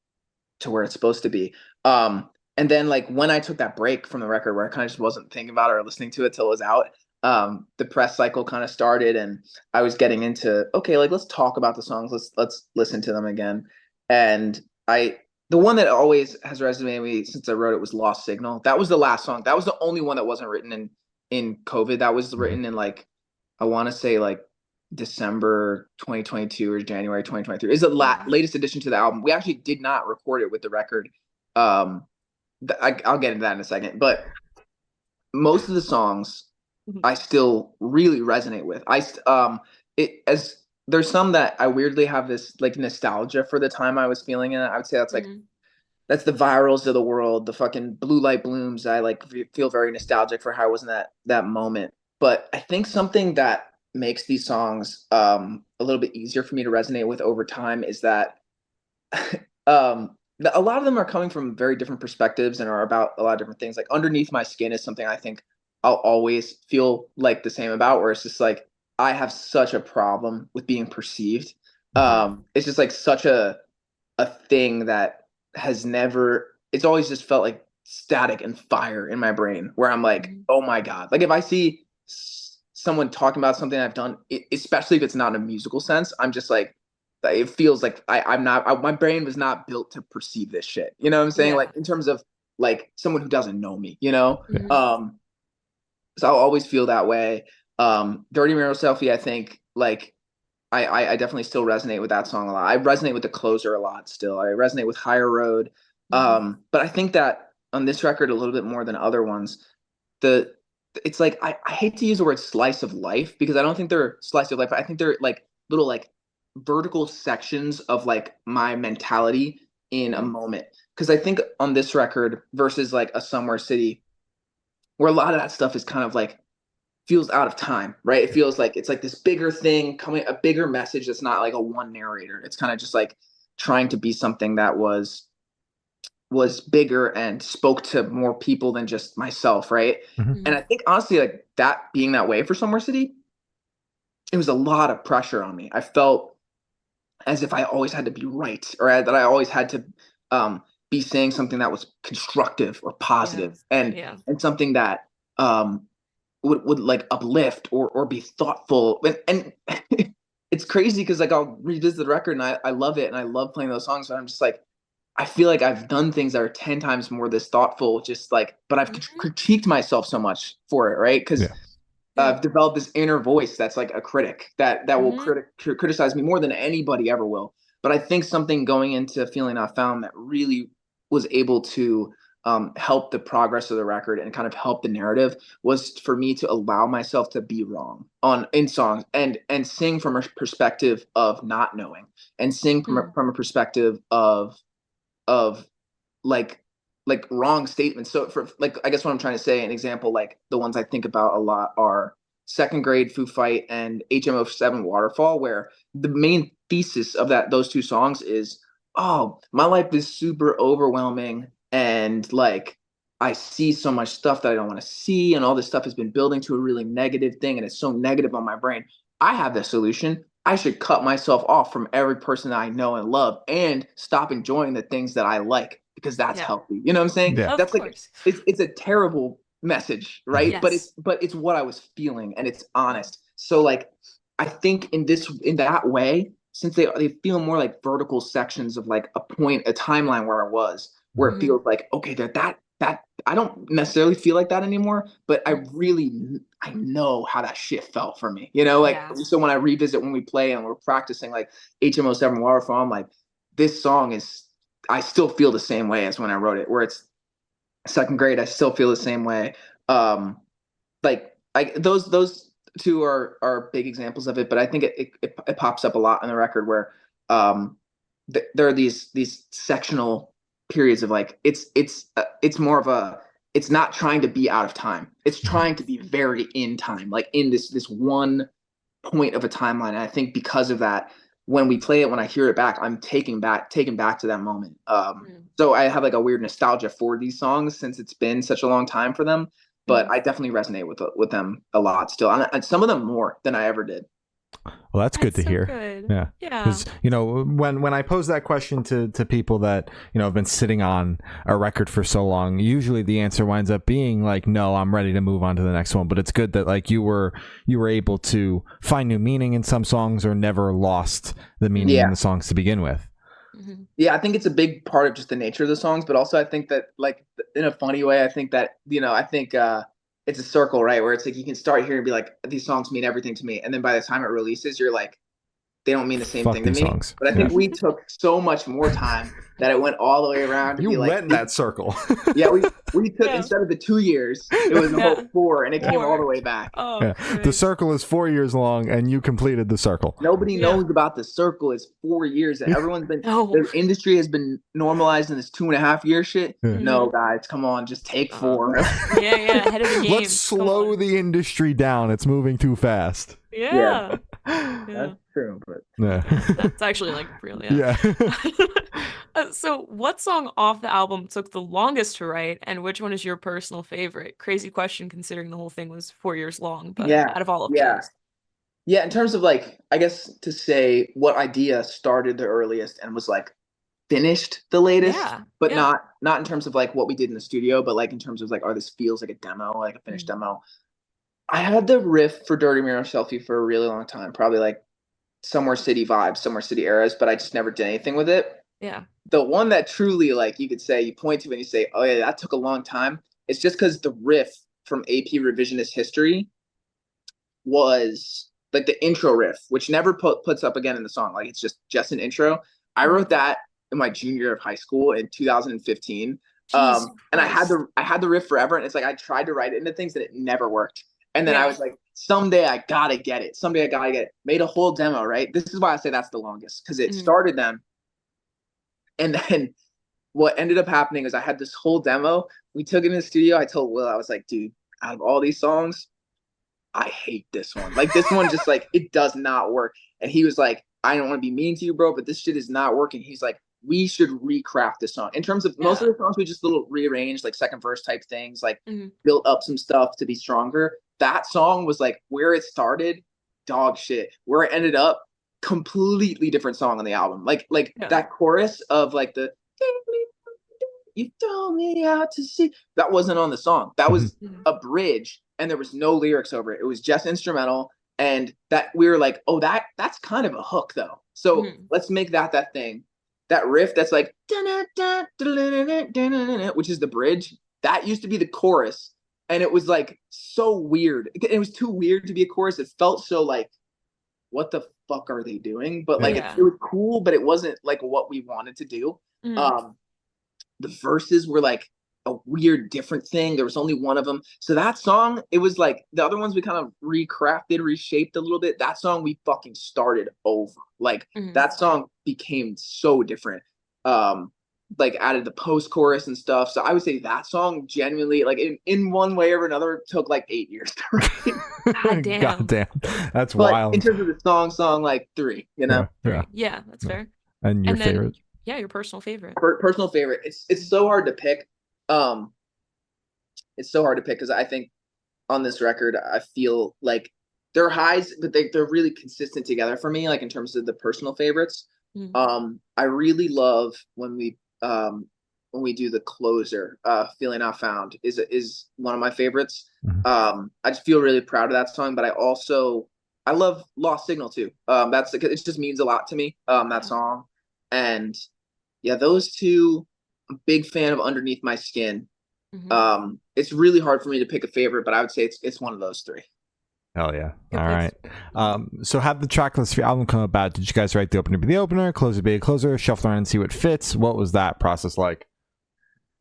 to where it's supposed to be? And then like when I took that break from the record where I kind of just wasn't thinking about it or listening to it till it was out, the press cycle kind of started, and I was getting into, okay, like let's talk about the songs, let's listen to them again. And the one that always has resonated with me since I wrote it was Lost Signal. That was the last song. That was the only one that wasn't written in COVID. That was written in like, I want to say like December 2022 or January 2023. Is the latest addition to the album. We actually did not record it with the record. I'll get into that in a second, but most of the songs I still really resonate with. There's some that I weirdly have this like nostalgia for the time I was feeling in it. I would say that's like that's the Virals of the world, the fucking Blue Light Blooms. I like feel very nostalgic for how I was in that moment. But I think something that makes these songs a little bit easier for me to resonate with over time is that a lot of them are coming from very different perspectives and are about a lot of different things. Like Underneath My Skin is something I think I'll always feel like the same about, where it's just like, I have such a problem with being perceived. It's just like such a thing that has never, it's always just felt like static and fire in my brain, where I'm like, oh my God. Like if I see someone talking about something I've done, especially if it's not in a musical sense, I'm just like, it feels like my brain was not built to perceive this shit. You know what I'm saying? Like in terms of like someone who doesn't know me, so I'll always feel that way. Dirty Mirror Selfie, I think like I definitely still resonate with that song a lot. I resonate with The Closer a lot still. I resonate with Higher Road. But I think that on this record a little bit more than other ones, it's like I hate to use the word slice of life, because I don't think they're slice of life. I think they're like little like vertical sections of like my mentality in a moment. Because I think on this record versus like a Somewhere City, where a lot of that stuff is kind of like feels out of time, right? It feels like it's like this bigger thing coming, a bigger message that's not like a one narrator. It's kind of just like trying to be something that was bigger and spoke to more people than just myself, right? And I think honestly, like that being that way for Somewhere City, it was a lot of pressure on me. I felt as if I always had to be right, or that I always had to be saying something that was constructive or positive, and something that would like uplift or be thoughtful. And it's crazy because like I'll revisit the record and I love it and I love playing those songs, but I'm just like, I feel like I've done things that are 10 times more this thoughtful, just like, but I've critiqued myself so much for it, right? Because I've developed this inner voice that's like a critic that will criticize me more than anybody ever will. But I think something going into Feeling Not Found that really was able to help the progress of the record and kind of help the narrative was for me to allow myself to be wrong in songs and sing from a perspective of not knowing, and sing from a perspective of like like wrong statements. So for like, I guess what I'm trying to say, an example, like the ones I think about a lot are Second Grade, Foo Fight, and HM07 Waterfall, where the main thesis of those two songs is, oh, my life is super overwhelming, and like I see so much stuff that I don't want to see, and all this stuff has been building to a really negative thing, and it's so negative on my brain. I have the solution. I should cut myself off from every person that I know and love and stop enjoying the things that I like, because that's healthy. You know what I'm saying? Yeah. That's like, it's a terrible message, right? Yes. But it's what I was feeling, and it's honest. So like, I think in that way, since they feel more like vertical sections of like a timeline where I was, where it feels like, okay, that I don't necessarily feel like that anymore, but I know how that shit felt for me, you know, like, so when I revisit, when we play and we're practicing like HM07 Waterfall, I'm like, this song I still feel the same way as when I wrote it, where it's Second Grade. I still feel the same way. Like those two are big examples of it, but I think it pops up a lot on the record where there are these sectional periods of like, it's more of a, it's not trying to be out of time. It's trying to be very in time, like in this one point of a timeline. And I think because of that, when we play it, when I hear it back, I'm taken back to that moment. So I have like a weird nostalgia for these songs since it's been such a long time for them. But I definitely resonate with them a lot still, and some of them more than I ever did. Well, that's good to so hear. Good. Yeah. Because, you know, when I pose that question to people that, you know, have been sitting on a record for so long, usually the answer winds up being like, no, I'm ready to move on to the next one. But it's good that like you were able to find new meaning in some songs, or never lost the meaning in the songs to begin with. Yeah, I think it's a big part of just the nature of the songs, but also I think that, like, in a funny way, I think that, you know, it's a circle, right? Where it's like, you can start here and be like, these songs mean everything to me. And then by the time it releases, you're like, they don't mean the same thing to me. Songs. But I think we took so much more time that it went all the way around to you be like, went in that circle. Yeah, we took, instead of the 2 years, it was the whole 4, and it came all the way back. Oh, the circle is 4 years long, and you completed the circle. Nobody knows about the circle. It's 4 years, and everyone's been the industry has been normalized in this 2.5 year shit. No, guys, come on, just take 4. Ahead of the game. Let's slow the industry down. It's moving too fast. Yeah. That's true, but that's actually like really. So what song off the album took the longest to write, and which one is your personal favorite? Crazy question, considering the whole thing was 4 years long, but out of all of those. Yeah, in terms of like, I guess to say what idea started the earliest and was like finished the latest, but not in terms of like what we did in the studio, but like in terms of like, oh, this feels like a demo, like a finished demo. I had the riff for Dirty Mirror Selfie for a really long time, probably like Somewhere City vibes, Somewhere City eras, but I just never did anything with it. Yeah. The one that truly, like, you could say, you point to and you say, oh yeah, that took a long time. It's just because the riff from AP Revisionist History was like the intro riff, which never puts up again in the song. Like, it's just an intro. I wrote that in my junior year of high school in 2015. And I had the riff forever. And it's like, I tried to write it into things and it never worked. And then I was like, someday I gotta get it. Made a whole demo, right? This is why I say that's the longest, because it started then. And then what ended up happening is I had this whole demo. We took it in the studio. I told Will, I was like, dude, out of all these songs, I hate this one. Like, this one just like, it does not work. And he was like, I don't want to be mean to you, bro, but this shit is not working. He's like, we should recraft this song. In terms of most of the songs, we just little rearranged, like second verse type things, like built up some stuff to be stronger. That song was like where it started, dog shit. Where it ended up, completely different song on the album. Like that chorus of like the you throw me out to sea, that wasn't on the song. That was a bridge, and there was no lyrics over it. It was just instrumental, and that we were like, oh, that's kind of a hook though. So let's make that thing. That riff that's like, which is the bridge, that used to be the chorus. And it was like so weird. It was too weird to be a chorus. It felt so like, what the fuck are they doing? But like, it was cool, but it wasn't like what we wanted to do. The verses were like a weird, different thing. There was only one of them. So that song, it was like the other ones we kind of recrafted, reshaped a little bit. That song we fucking started over. Like that song became so different. like added the post chorus and stuff. So I would say that song genuinely, like in one way or another, took like 8 years to write. God damn. That's but wild. In terms of the song like 3, you know? Yeah, that's fair. And your favorite? Yeah, your personal favorite. Personal favorite. It's so hard to pick. It's so hard to pick because I think on this record, I feel like they're highs, but they're really consistent together for me, like in terms of the personal favorites. I really love when we do the closer, Feeling Not Found is one of my favorites. I just feel really proud of that song, but I love Lost Signal too. It just means a lot to me, that song. And yeah, those two, I'm a big fan of Underneath My Skin. It's really hard for me to pick a favorite, but I would say it's one of those 3. Hell yeah. All right. So how did the track list for your album come about? Did you guys write the opener be the opener, closer be a closer, shuffle around and see what fits? What was that process like?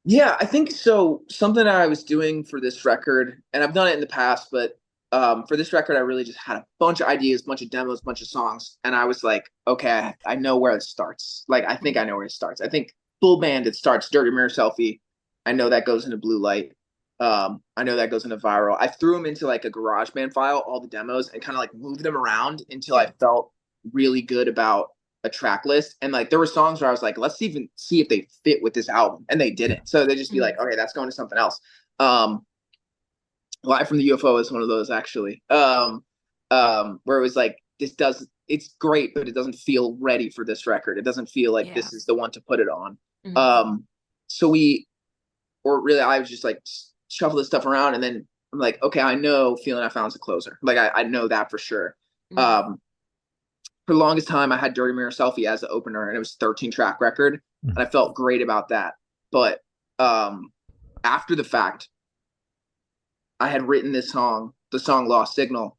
Yeah, I think so. Something I was doing for this record, and I've done it in the past, but for this record, I really just had a bunch of ideas, bunch of demos, bunch of songs. And I was like, okay, I know where it starts. Like, I think I know where it starts. I think full band, it starts Dirty Mirror Selfie. I know that goes into Blue Light. I know that goes into Viral. I threw them into like a GarageBand file, all the demos, and kind of like moved them around until I felt really good about a track list. And like there were songs where I was like, let's even see if they fit with this album, and they didn't. So they just be like, okay, that's going to something else. Live from the UFO is one of those actually, where it was like, it's great, but it doesn't feel ready for this record. It doesn't feel like this is the one to put it on. I was just like shuffle this stuff around, and then I'm like, okay, I know Feeling I Found's a closer. Like I know that for sure. For the longest time, I had Dirty Mirror Selfie as the opener, and it was a 13-track record, and I felt great about that. But after the fact, I had written the song Lost Signal,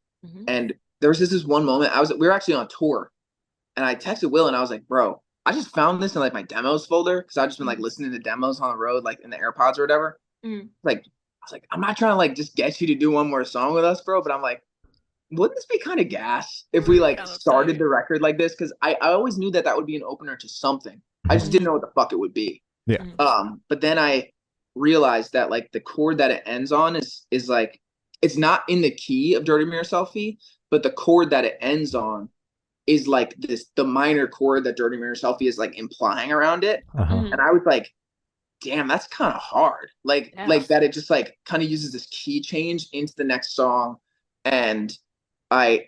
and there was this one moment. We were actually on tour, and I texted Will, and I was like, bro, I just found this in like my demos folder because I've just been like listening to demos on the road, like in the AirPods or whatever. Like, I was like, I'm not trying to like just get you to do one more song with us, bro, but I'm like, wouldn't this be kind of gas if we like started the record like this? Because I always knew that would be an opener to something. I just didn't know what the fuck it would be. Yeah. But then I realized that like the chord that it ends on is like, it's not in the key of Dirty Mirror Selfie, but the chord that it ends on is like the minor chord that Dirty Mirror Selfie is like implying around it. And I was like, damn, that's kind of hard. Like that it just like kind of uses this key change into the next song. And I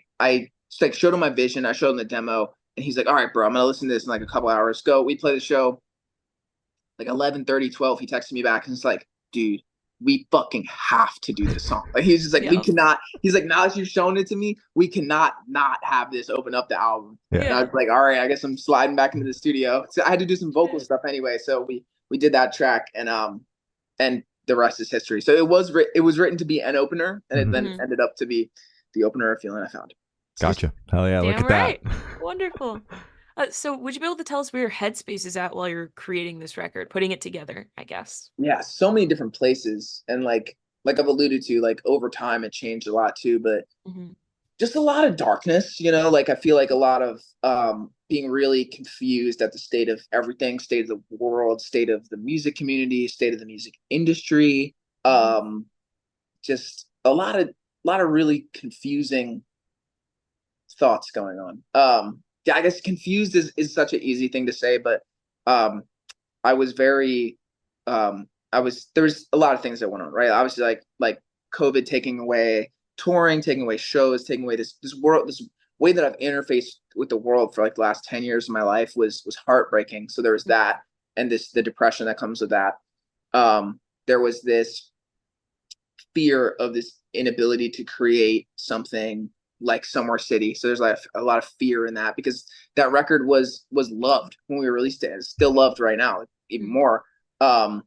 just like showed him my vision. I showed him the demo, and he's like, all right, bro, I'm gonna listen to this in like a couple hours. Go. We play the show like 11:30, 12. He texted me back and it's like, dude, we fucking have to do this song. Like he's just like, we cannot. He's like, now that you've shown it to me, we cannot not have this open up the album. And I was like, all right, I guess I'm sliding back into the studio. So I had to do some vocal stuff anyway. So we did that track, and the rest is history. So it was written to be an opener, and it then ended up to be the opener of Feeling I Found. Gotcha. Hell yeah, look at that. Wonderful. So would you be able to tell us where your headspace is at while you're creating this record, putting it together, I guess? Yeah, so many different places. And like I've alluded to, like over time it changed a lot too, but just a lot of darkness, you know, like I feel like a lot of being really confused at the state of everything, state of the world, state of the music community, state of the music industry. Just a lot of really confusing thoughts going on. Yeah, I guess confused is such an easy thing to say, but I was very there was a lot of things that went on, right? Obviously like COVID taking away touring, taking away shows, taking away this way that I've interfaced with the world for like the last 10 years of my life was heartbreaking. So there was that, and the depression that comes with that. There was this fear of this inability to create something like Somewhere City. So there's like a lot of fear in that, because that record was loved when we released it. It's still loved right now, even more. And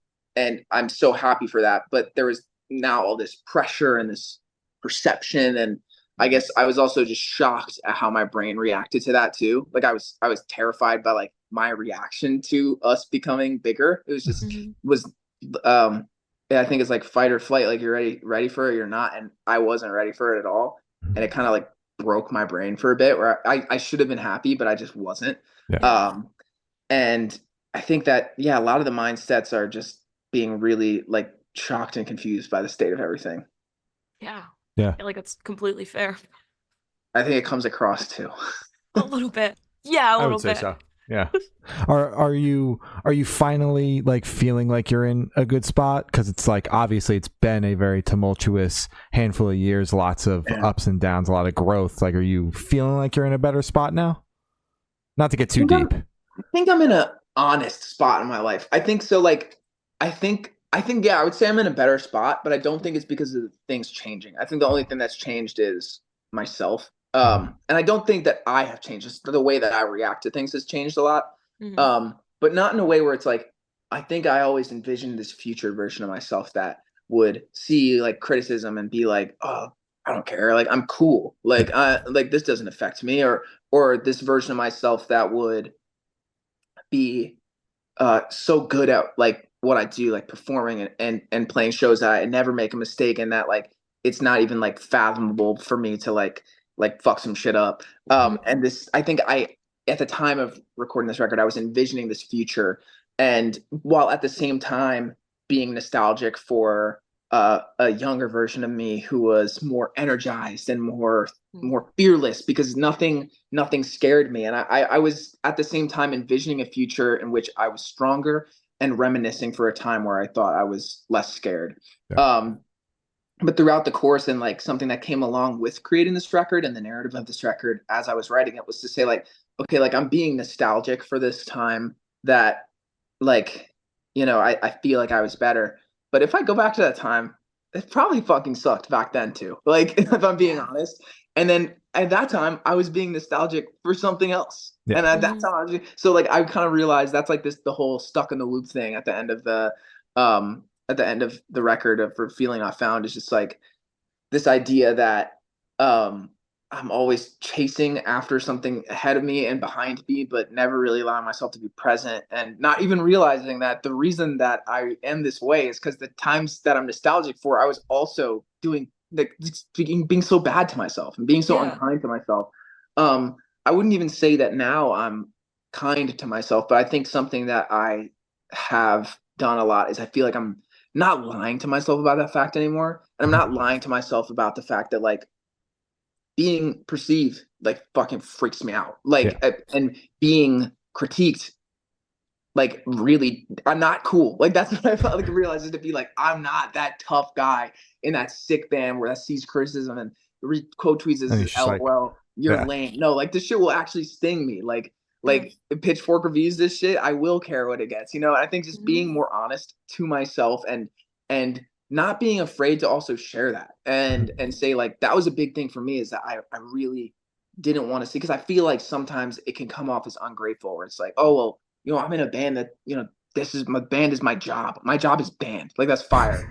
I'm so happy for that. But there was now all this pressure and this perception, and I guess I was also just shocked at how my brain reacted to that too. Like I was terrified by like my reaction to us becoming bigger. It was just I think it's like fight or flight. Like you're ready for it, you're not, and I wasn't ready for it at all. And it kind of like broke my brain for a bit, where I should have been happy, but I just wasn't. And I think that, yeah, a lot of the mindsets are just being really like shocked and confused by the state of everything. Yeah. Yeah. I feel like that's completely fair. I think it comes across too. A little bit. Yeah, a I little would say bit. so. Yeah. Are you finally like feeling like you're in a good spot? Because it's like obviously it's been a very tumultuous handful of years, lots of ups and downs, a lot of growth. Like, are you feeling like you're in a better spot now? Not to get too deep. I think I'm in a honest spot in my life. I think so. Like, I think yeah, I would say I'm in a better spot, but I don't think it's because of things changing. I think the only thing that's changed is myself. And I don't think that I have changed. Just the way that I react to things has changed a lot. But not in a way where it's like, I think I always envisioned this future version of myself that would see like criticism and be like, oh, I don't care. Like, I'm cool. Like this doesn't affect me, or this version of myself that would be so good at like what I do, like performing and playing shows, that I never make a mistake, and that like it's not even like fathomable for me to like fuck some shit up. And this, I think I at the time of recording this record, I was envisioning this future, and while at the same time being nostalgic for a younger version of me who was more energized and more fearless, because nothing scared me, and I was at the same time envisioning a future in which I was stronger and reminiscing for a time where I thought I was less scared. Yeah. But throughout the course, and like something that came along with creating this record and the narrative of this record as I was writing it, was to say like, okay, like I'm being nostalgic for this time that like, I feel like I was better. But if I go back to that time, it probably fucking sucked back then too. Like, if I'm being honest. And then at that time, I was being nostalgic for something else. Yeah. And at that time, so like I kind of realized that's like the whole stuck in the loop thing at the end of the record for Feeling Not Found, is just like this idea that I'm always chasing after something ahead of me and behind me, but never really allowing myself to be present, and not even realizing that the reason that I am this way is because the times that I'm nostalgic for, I was also doing like being so bad to myself and being so unkind to myself. I wouldn't even say that now I'm kind to myself, but I think something that I have done a lot is I feel like I'm not lying to myself about that fact anymore. And I'm not lying to myself about the fact that like being perceived like fucking freaks me out. Like, and being critiqued, like, really, I'm not cool. Like, that's what I felt like realized, is to be like, I'm not that tough guy in that sick band where that sees criticism and quote tweets as LOL, like, you're lame. No, like this shit will actually sting me. Like if Pitchfork reviews this shit, I will care what it gets. I think just being more honest to myself and not being afraid to also share that and say like, that was a big thing for me, is that I really didn't want to see, because I feel like sometimes it can come off as ungrateful, where it's like, oh, well, I'm in a band that, this is my band is my job. My job is band. Like, that's fire.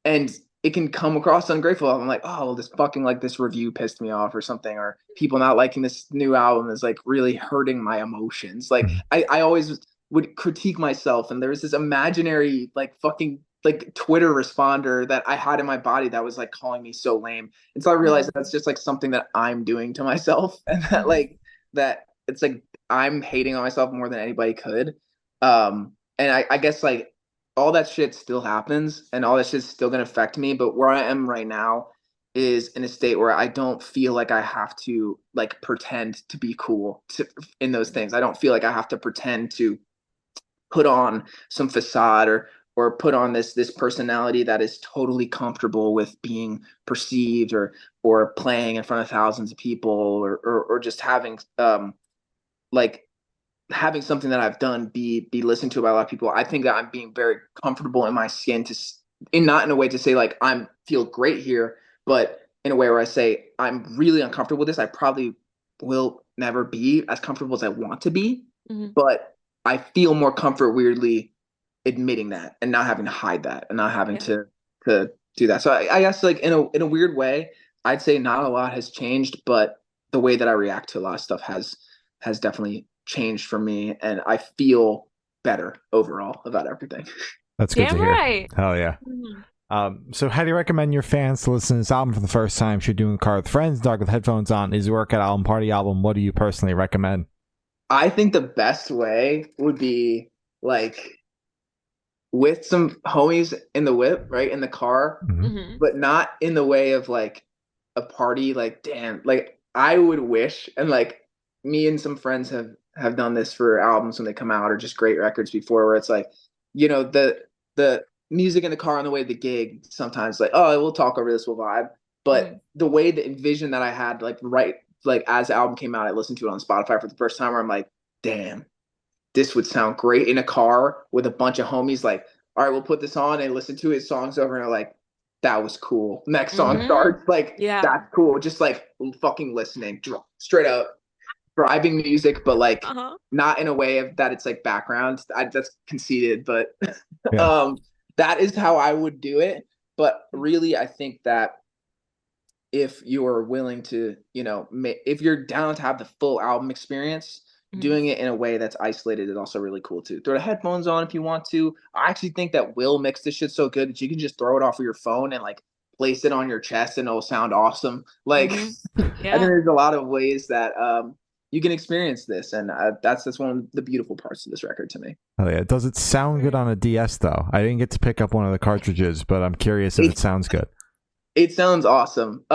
And it can come across ungrateful. I'm like, oh, well, this fucking, like, this review pissed me off or something, or people not liking this new album is like really hurting my emotions. Like, I always would critique myself, and there was this imaginary like fucking like Twitter responder that I had in my body that was like calling me so lame. And so I realized that's just like something that I'm doing to myself, and that like that it's like I'm hating on myself more than anybody could. And I guess like all that shit still happens, and all that shit's still gonna affect me. But where I am right now is in a state where I don't feel like I have to like pretend to be cool in those things. I don't feel like I have to pretend to put on some facade or put on this personality that is totally comfortable with being perceived or playing in front of thousands of people or just having like having something that I've done be listened to by a lot of people. I think that I'm being very comfortable in my skin, not in a way to say like I'm feel great here, but in a way where I say I'm really uncomfortable with this. I probably will never be as comfortable as I want to be, but I feel more comfort weirdly admitting that and not having to hide that and not having to do that. So I guess like in a weird way, I'd say not a lot has changed, but the way that I react to a lot of stuff has definitely changed for me, and I feel better overall about everything. That's good to hear. Right. Hell yeah. So how do you recommend your fans to listen to this album for the first time? Should doing a car with friends, dark with headphones on? Is it workout album, party album? What do you personally recommend? I think the best way would be like with some homies in the whip, right, in the car, but not in the way of like a party. Like, damn, like I would wish, and like me and some friends have done this for albums when they come out or just great records before, where it's like, the music in the car on the way to the gig, sometimes like, oh, we'll talk over this, we'll vibe. But the way the vision that I had, like as the album came out, I listened to it on Spotify for the first time, where I'm like, damn, this would sound great in a car with a bunch of homies. Like, all right, we'll put this on and listen to it. Song's over, and are like, that was cool. Next song starts. Like, that's cool. Just like fucking listening, straight up driving music, but like not in a way of that it's like background. That's conceited, but that is how I would do it. But really, I think that if you're willing to, if you're down to have the full album experience, doing it in a way that's isolated is also really cool too. Throw the headphones on if you want to. I actually think that Will mixed this shit so good that you can just throw it off of your phone and like place it on your chest and it'll sound awesome. Like, I think there's a lot of ways that you can experience this, and that's one of the beautiful parts of this record to me. Oh yeah, does it sound good on a DS though? I didn't get to pick up one of the cartridges, but I'm curious if it sounds good. It sounds awesome.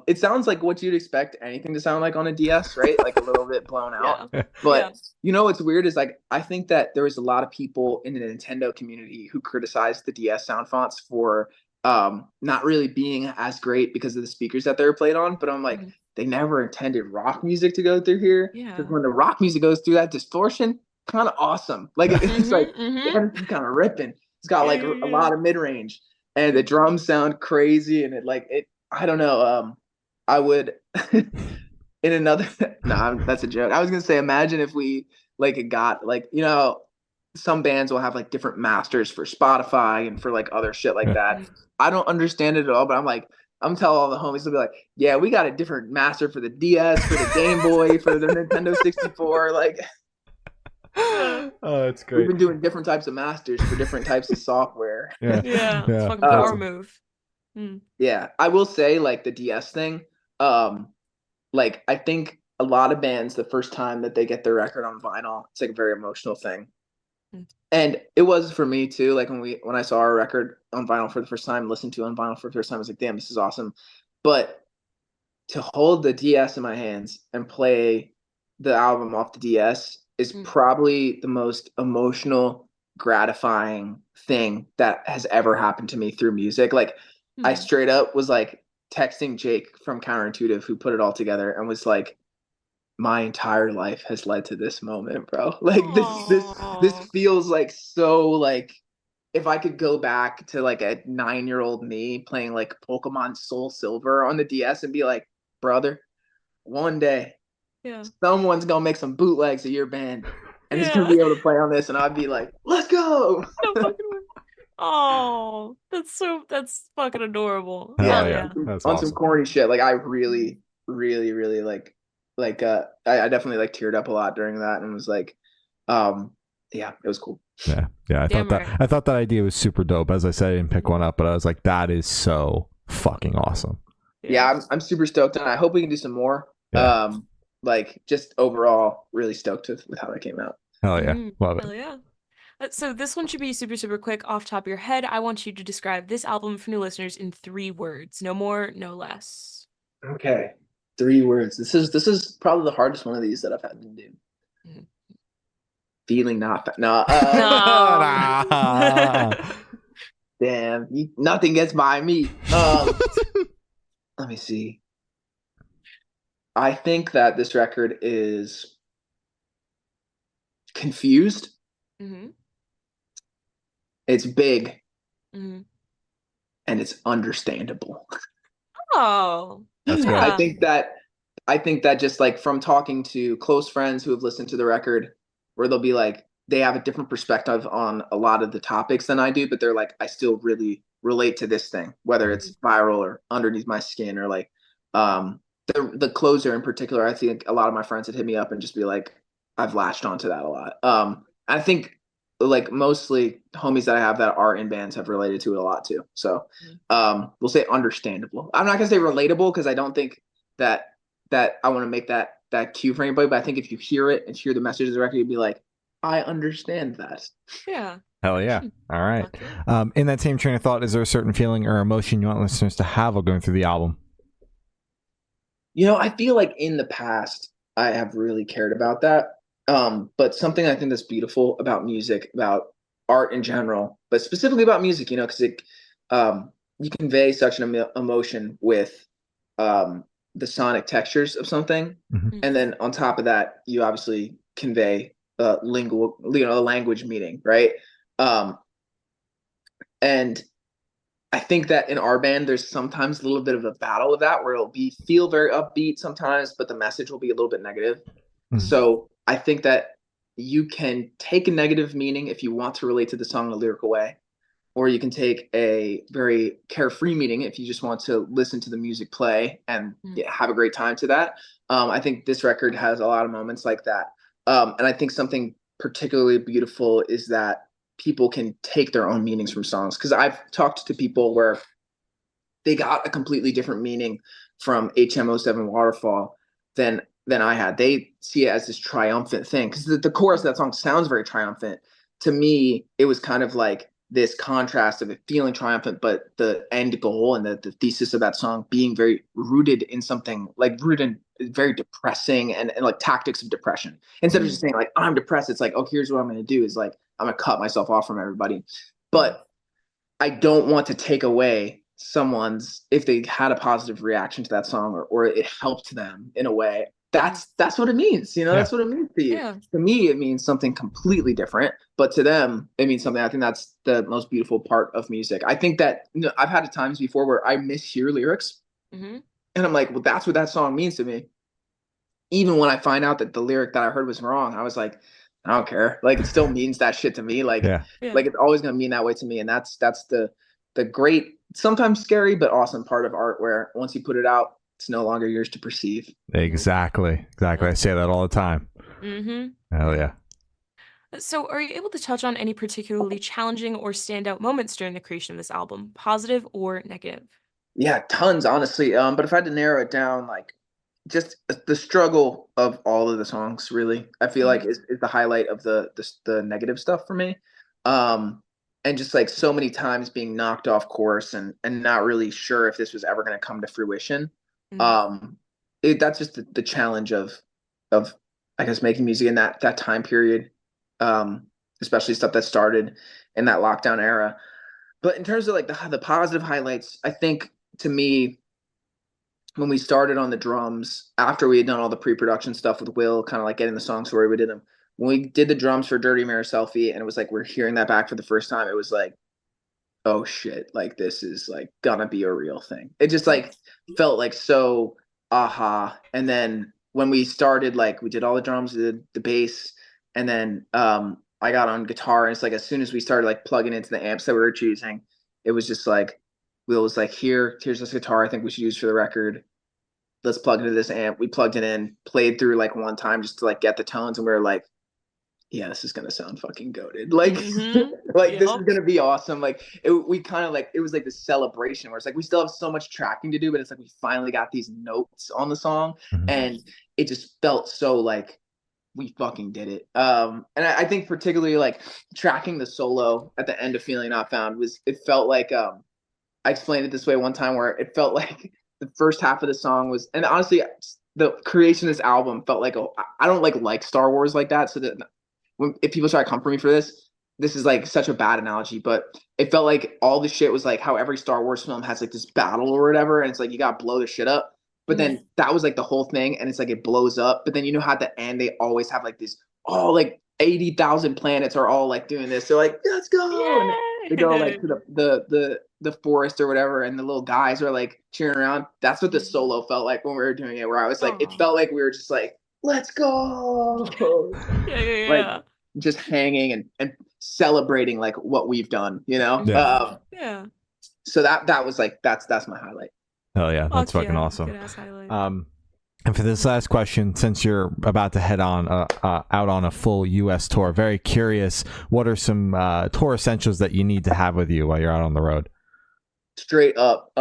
It sounds like what you'd expect anything to sound like on a DS, right? Like a little bit blown out. But what's weird is like I think that there was a lot of people in the Nintendo community who criticized the DS sound fonts for not really being as great because of the speakers that they were played on. But I'm like, they never intended rock music to go through here. Because when the rock music goes through that distortion, kind of awesome. Like it's like kind of ripping. It's got like a lot of mid range. And the drums sound crazy, and I don't know. I would in another. That's a joke. I was gonna say, imagine if we like got like some bands will have like different masters for Spotify and for like other shit like that. I don't understand it at all, but I'm telling all the homies, they'll be like, yeah, we got a different master for the DS, for the Game Boy, for the Nintendo 64, like. Oh, that's great. We've been doing different types of masters for different types of software. It's fucking power move. Yeah, I will say like the DS thing. Like I think a lot of bands, the first time that they get their record on vinyl, it's like a very emotional thing. And it was for me too. Like when I saw our record on vinyl for the first time, listened to it on vinyl for the first time, I was like, damn, this is awesome. But to hold the DS in my hands and play the album off the DS is probably the most emotional, gratifying thing that has ever happened to me through music. Like I straight up was like texting Jake from Counterintuitive, who put it all together, and was like, my entire life has led to this moment, bro. Like this feels like so like if I could go back to like a 9-year-old me playing like Pokemon Soul Silver on the DS and be like, brother, one day someone's gonna make some bootlegs of your band and he's gonna be able to play on this, and I'd be like, let's go. Oh, that's fucking adorable. Yeah. That's on awesome. some corny shit. Like I really, really, really I definitely like teared up a lot during that and was like, it was cool. Yeah. I thought that idea was super dope. As I said, I didn't pick one up, but I was like, that is so fucking awesome. Yeah, I'm super stoked, and I hope we can do some more. Like just overall really stoked with how that came out. Hell yeah. Love it. Hell yeah. So this one should be super, super quick off top of your head. I want you to describe this album for new listeners in 3 words. No more, no less. Okay. 3 words. This is probably the hardest one of these that I've had to do. Feeling not no. Damn, nothing gets by me. Let me see. I think that this record is confused. It's big. And it's understandable. Oh, that's good. I think that just like from talking to close friends who have listened to the record, where they'll be like, they have a different perspective on a lot of the topics than I do, but they're like, I still really relate to this thing, whether it's viral or underneath my skin, or like the closer in particular. I think a lot of my friends would hit me up and just be like, I've latched onto that a lot. I think like mostly homies that I have that are in bands have related to it a lot too. So we'll say understandable. I'm not gonna say relatable because I don't think that I want to make that that cue for anybody, but I think if you hear it and hear the message of the record, you'd be like, I understand that. Yeah. Hell yeah. All right. In that same train of thought, is there a certain feeling or emotion you want listeners to have while going through the album? I feel like in the past, I have really cared about that. But something I think that's beautiful about music, about art in general, but specifically about music, because you convey such an emotion with the sonic textures of something. Mm-hmm. And then on top of that, you obviously convey a language meaning, right? And I think that in our band, there's sometimes a little bit of a battle of that where it'll feel very upbeat sometimes, but the message will be a little bit negative. Mm-hmm. So I think that you can take a negative meaning if you want to relate to the song in a lyrical way, or you can take a very carefree meaning if you just want to listen to the music play and have a great time to that. I think this record has a lot of moments like that. And I think something particularly beautiful is that people can take their own meanings from songs. Because I've talked to people where they got a completely different meaning from HM07 Waterfall than I had. They see it as this triumphant thing. Because the chorus of that song sounds very triumphant. To me, it was kind of like this contrast of it feeling triumphant, but the end goal and the thesis of that song being very rooted in something like rooted in very depressing and like tactics of depression. Instead of just saying like, I'm depressed, it's like, oh, here's what I'm going to do is like, I'm going to cut myself off from everybody. But I don't want to take away if they had a positive reaction to that song or it helped them in a way. That's what it means, that's what it means to you. Yeah. To me, it means something completely different, but to them, it means something. I think that's the most beautiful part of music. I think that I've had times before where I mishear lyrics, and I'm like, well, that's what that song means to me. Even when I find out that the lyric that I heard was wrong, I was like, I don't care. Like, it still means that shit to me. Like, like it's always gonna mean that way to me, and that's the great, sometimes scary, but awesome part of art where once you put it out, it's no longer yours to perceive. Exactly. I say that all the time. Hell yeah. So are you able to touch on any particularly challenging or standout moments during the creation of this album, positive or negative? Yeah, tons, honestly. But if I had to narrow it down, like just the struggle of all of the songs, really, I feel like is the highlight of the negative stuff for me. And just like so many times being knocked off course and not really sure if this was ever going to come to fruition. That's just the challenge of I guess making music in that time period, especially stuff that started in that lockdown era. But in terms of like the positive highlights, I think to me, when we started on the drums, after we had done all the pre-production stuff with Will, kind of like getting the songs where we did them, when we did the drums for Dirty Mirror Selfie, and it was like we're hearing that back for the first time, it was like, oh shit, like this is like gonna be a real thing. It just like felt like so aha. And then when we started, like we did all the drums, the bass, and then I got on guitar, and it's like as soon as we started like plugging into the amps that we were choosing, it was just like Will was like, here's this guitar I think we should use for the record. Let's plug into this amp. We plugged it in, played through like one time just to like get the tones, and we were like, yeah, this is gonna sound fucking goated. Like, like this is gonna be awesome. Like, we kind of like it was like this celebration where it's like we still have so much tracking to do, but it's like we finally got these notes on the song, and it just felt so like we fucking did it. And I think particularly like tracking the solo at the end of Feeling Not Found it felt like I explained it this way one time where it felt like the first half of the song was, and honestly, the creation of this album felt like I don't like Star Wars like that, so that. If people try to come for me for this is like such a bad analogy, but it felt like all the shit was like how every Star Wars film has like this battle or whatever, and it's like you gotta blow the shit up. But then that was like the whole thing, and it's like it blows up. But then how at the end they always have like this, like 80,000 planets are all like doing this. They're like, let's go, and they go like to the forest or whatever, and the little guys are like cheering around. That's what the solo felt like when we were doing it, where I was like, it felt like we were just like, let's go. Yeah. Like just hanging and celebrating like what we've done, Yeah. So that was like that's my highlight. Hell yeah, that's fucking awesome. Good ass highlight. And for this last question, since you're about to head on out on a full U.S. tour, very curious, what are some tour essentials that you need to have with you while you're out on the road? Straight up.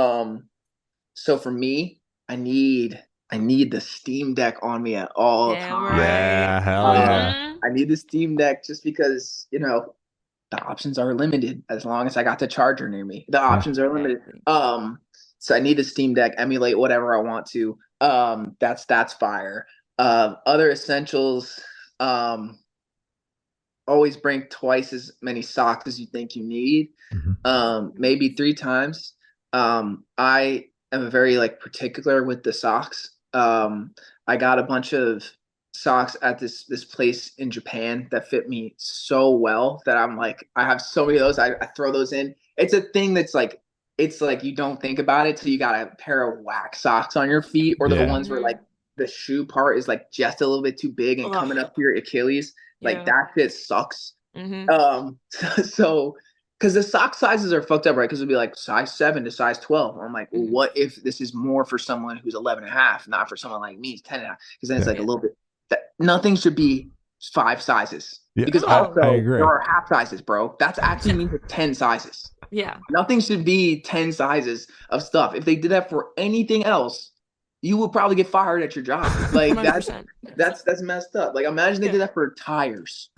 So for me, I need I need the Steam Deck on me at all times. Right. Yeah, hell yeah. I need the Steam Deck just because, you know, the options are limited as long as I got the charger near me. The options are limited. So I need the Steam Deck, emulate whatever I want to. That's fire. Other essentials, always bring twice as many socks as you think you need. Maybe 3 times. I am very like particular with the socks. I got a bunch of socks at this place in Japan that fit me so well that I'm like, I have so many of those. I throw those in. It's a thing that's like, it's like you don't think about it till you got a pair of whack socks on your feet, or the ones where like the shoe part is like just a little bit too big and coming up to your Achilles. Like that shit sucks. So because the sock sizes are fucked up, right? Because it'll be like size 7 to size 12. I'm like, well, what if this is more for someone who's 11 and a half, not for someone like me, 10 and a half? Because then it's like a little bit, nothing should be 5 sizes. Because also there are half sizes, bro. That's actually means 10 sizes. Yeah. Nothing should be 10 sizes of stuff. If they did that for anything else, you would probably get fired at your job. Like 100%. that's messed up. Like imagine they did that for tires.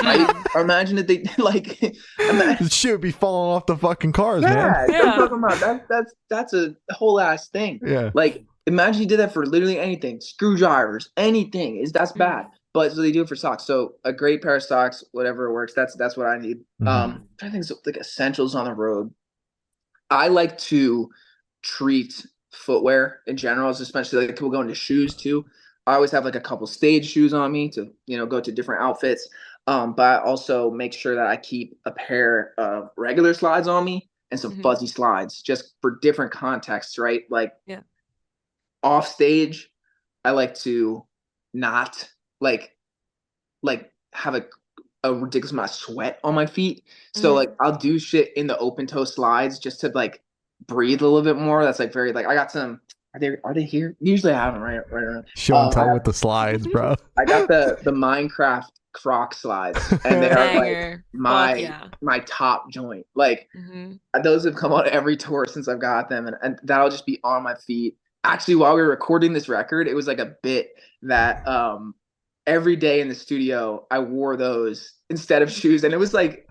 Right? Or imagine that they like this shit would be falling off the fucking cars, man. I'm talking about that's a whole ass thing. Yeah. Like imagine you did that for literally anything, screwdrivers, anything. That's bad. But so they do it for socks. So a great pair of socks, whatever works. That's what I need. I think it's like essentials on the road. I like to treat footwear in general, especially like people go into shoes too. I always have like a couple stage shoes on me to, you know, go to different outfits. But I also make sure that I keep a pair of regular slides on me and some fuzzy slides just for different contexts, right? Like off stage, I like to not like have a ridiculous amount of sweat on my feet. So like I'll do shit in the open toe slides just to like breathe a little bit more. That's like very like I got some. Are they here? Usually I have them right around. Show and tell with the slides, bro. I got the Minecraft Croc slides, and they are like my top joint. Like those have come on every tour since I've got them, and that'll just be on my feet. Actually, while we were recording this record, it was like a bit that every day in the studio I wore those instead of shoes, and it was like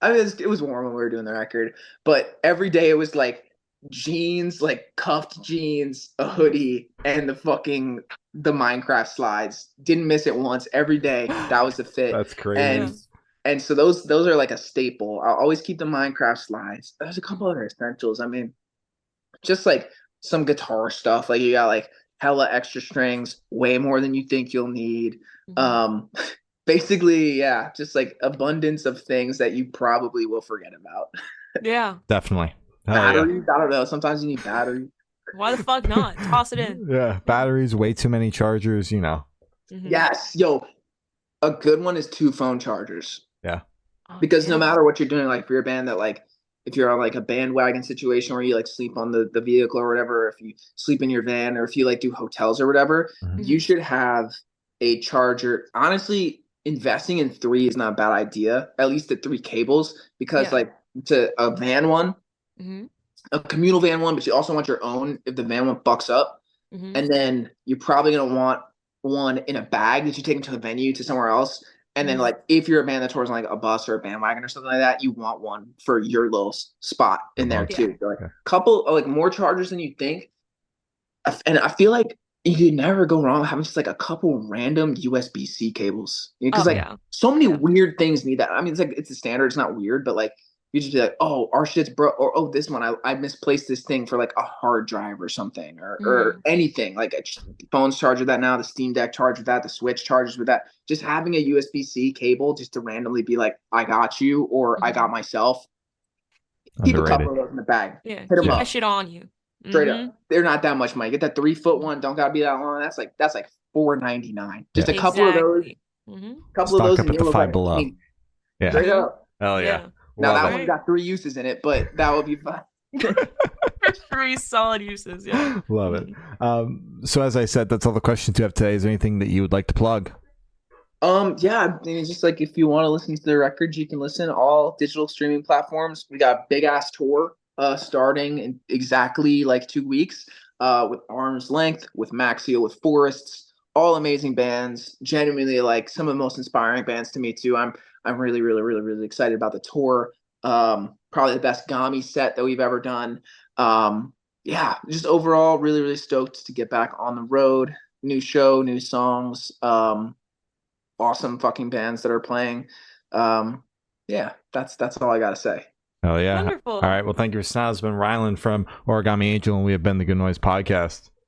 I mean it was warm when we were doing the record, but every day it was like jeans, like cuffed jeans, a hoodie, and the Minecraft slides. Didn't miss it once. Every day that was the fit. That's crazy. And so those are like a staple. I'll always keep the Minecraft slides. There's a couple other essentials. I mean, just like some guitar stuff. Like you got like hella extra strings, way more than you think you'll need. Basically, yeah, just like abundance of things that you probably will forget about. Yeah, definitely. Batteries, I don't know. Sometimes you need batteries. Why the fuck not? Toss it in. Yeah, batteries, way too many chargers, you know. Yes, yo, a good one is 2 phone chargers. Yeah. Because no matter what you're doing, like for your band, that like if you're on like a bandwagon situation where you like sleep on the vehicle or whatever, if you sleep in your van, or if you like do hotels or whatever, you should have a charger. Honestly, investing in 3 is not a bad idea. At least the 3 cables, because like to a van one, a communal van one, but you also want your own if the van one fucks up. And then you're probably gonna want one in a bag that you take into the venue to somewhere else. And then like if you're a band that tours on like a bus or a bandwagon or something like that, you want one for your little spot in there too. So, like a couple like more chargers than you think. And I feel like you could never go wrong having just like a couple random USB-C cables. Because so many weird things need that. I mean, it's like it's a standard, it's not weird, but like you just be like, oh, our shit's broke, or oh, this one I misplaced this thing for like a hard drive or something, or anything. Like a phone's charged with that now, the Steam Deck charged with that, the Switch charges with that. Just having a USB-C cable just to randomly be like, I got you, or I got myself. Keep a couple of those in the bag. Yeah, hit them keep up. that shit on you. Straight up, they're not that much money. Get that 3-foot one. Don't gotta be that long. That's like $4.99. Just a couple of those. Couple Stock of those up at the Five Below. Yeah. Straight up. Hell yeah. Now that one's got 3 uses in it, but that would be fine. 3 solid uses. Yeah. Love it. So as I said, that's all the questions you have today. Is there anything that you would like to plug? Yeah, I mean, it's just like if you want to listen to the records, you can listen all digital streaming platforms. We got a big ass tour starting in exactly like 2 weeks. with Arm's Length, with Maxio, with Forests, all amazing bands. Genuinely, like some of the most inspiring bands to me too. I'm really, really, really, really excited about the tour. Probably the best Gami set that we've ever done. Yeah, just overall, really, really stoked to get back on the road. New show, new songs. Awesome fucking bands that are playing. Yeah, that's all I gotta say. Oh yeah. Wonderful. All right. Well, thank you. This has been Ryland from Origami Angel, and we have been the Good Noise Podcast.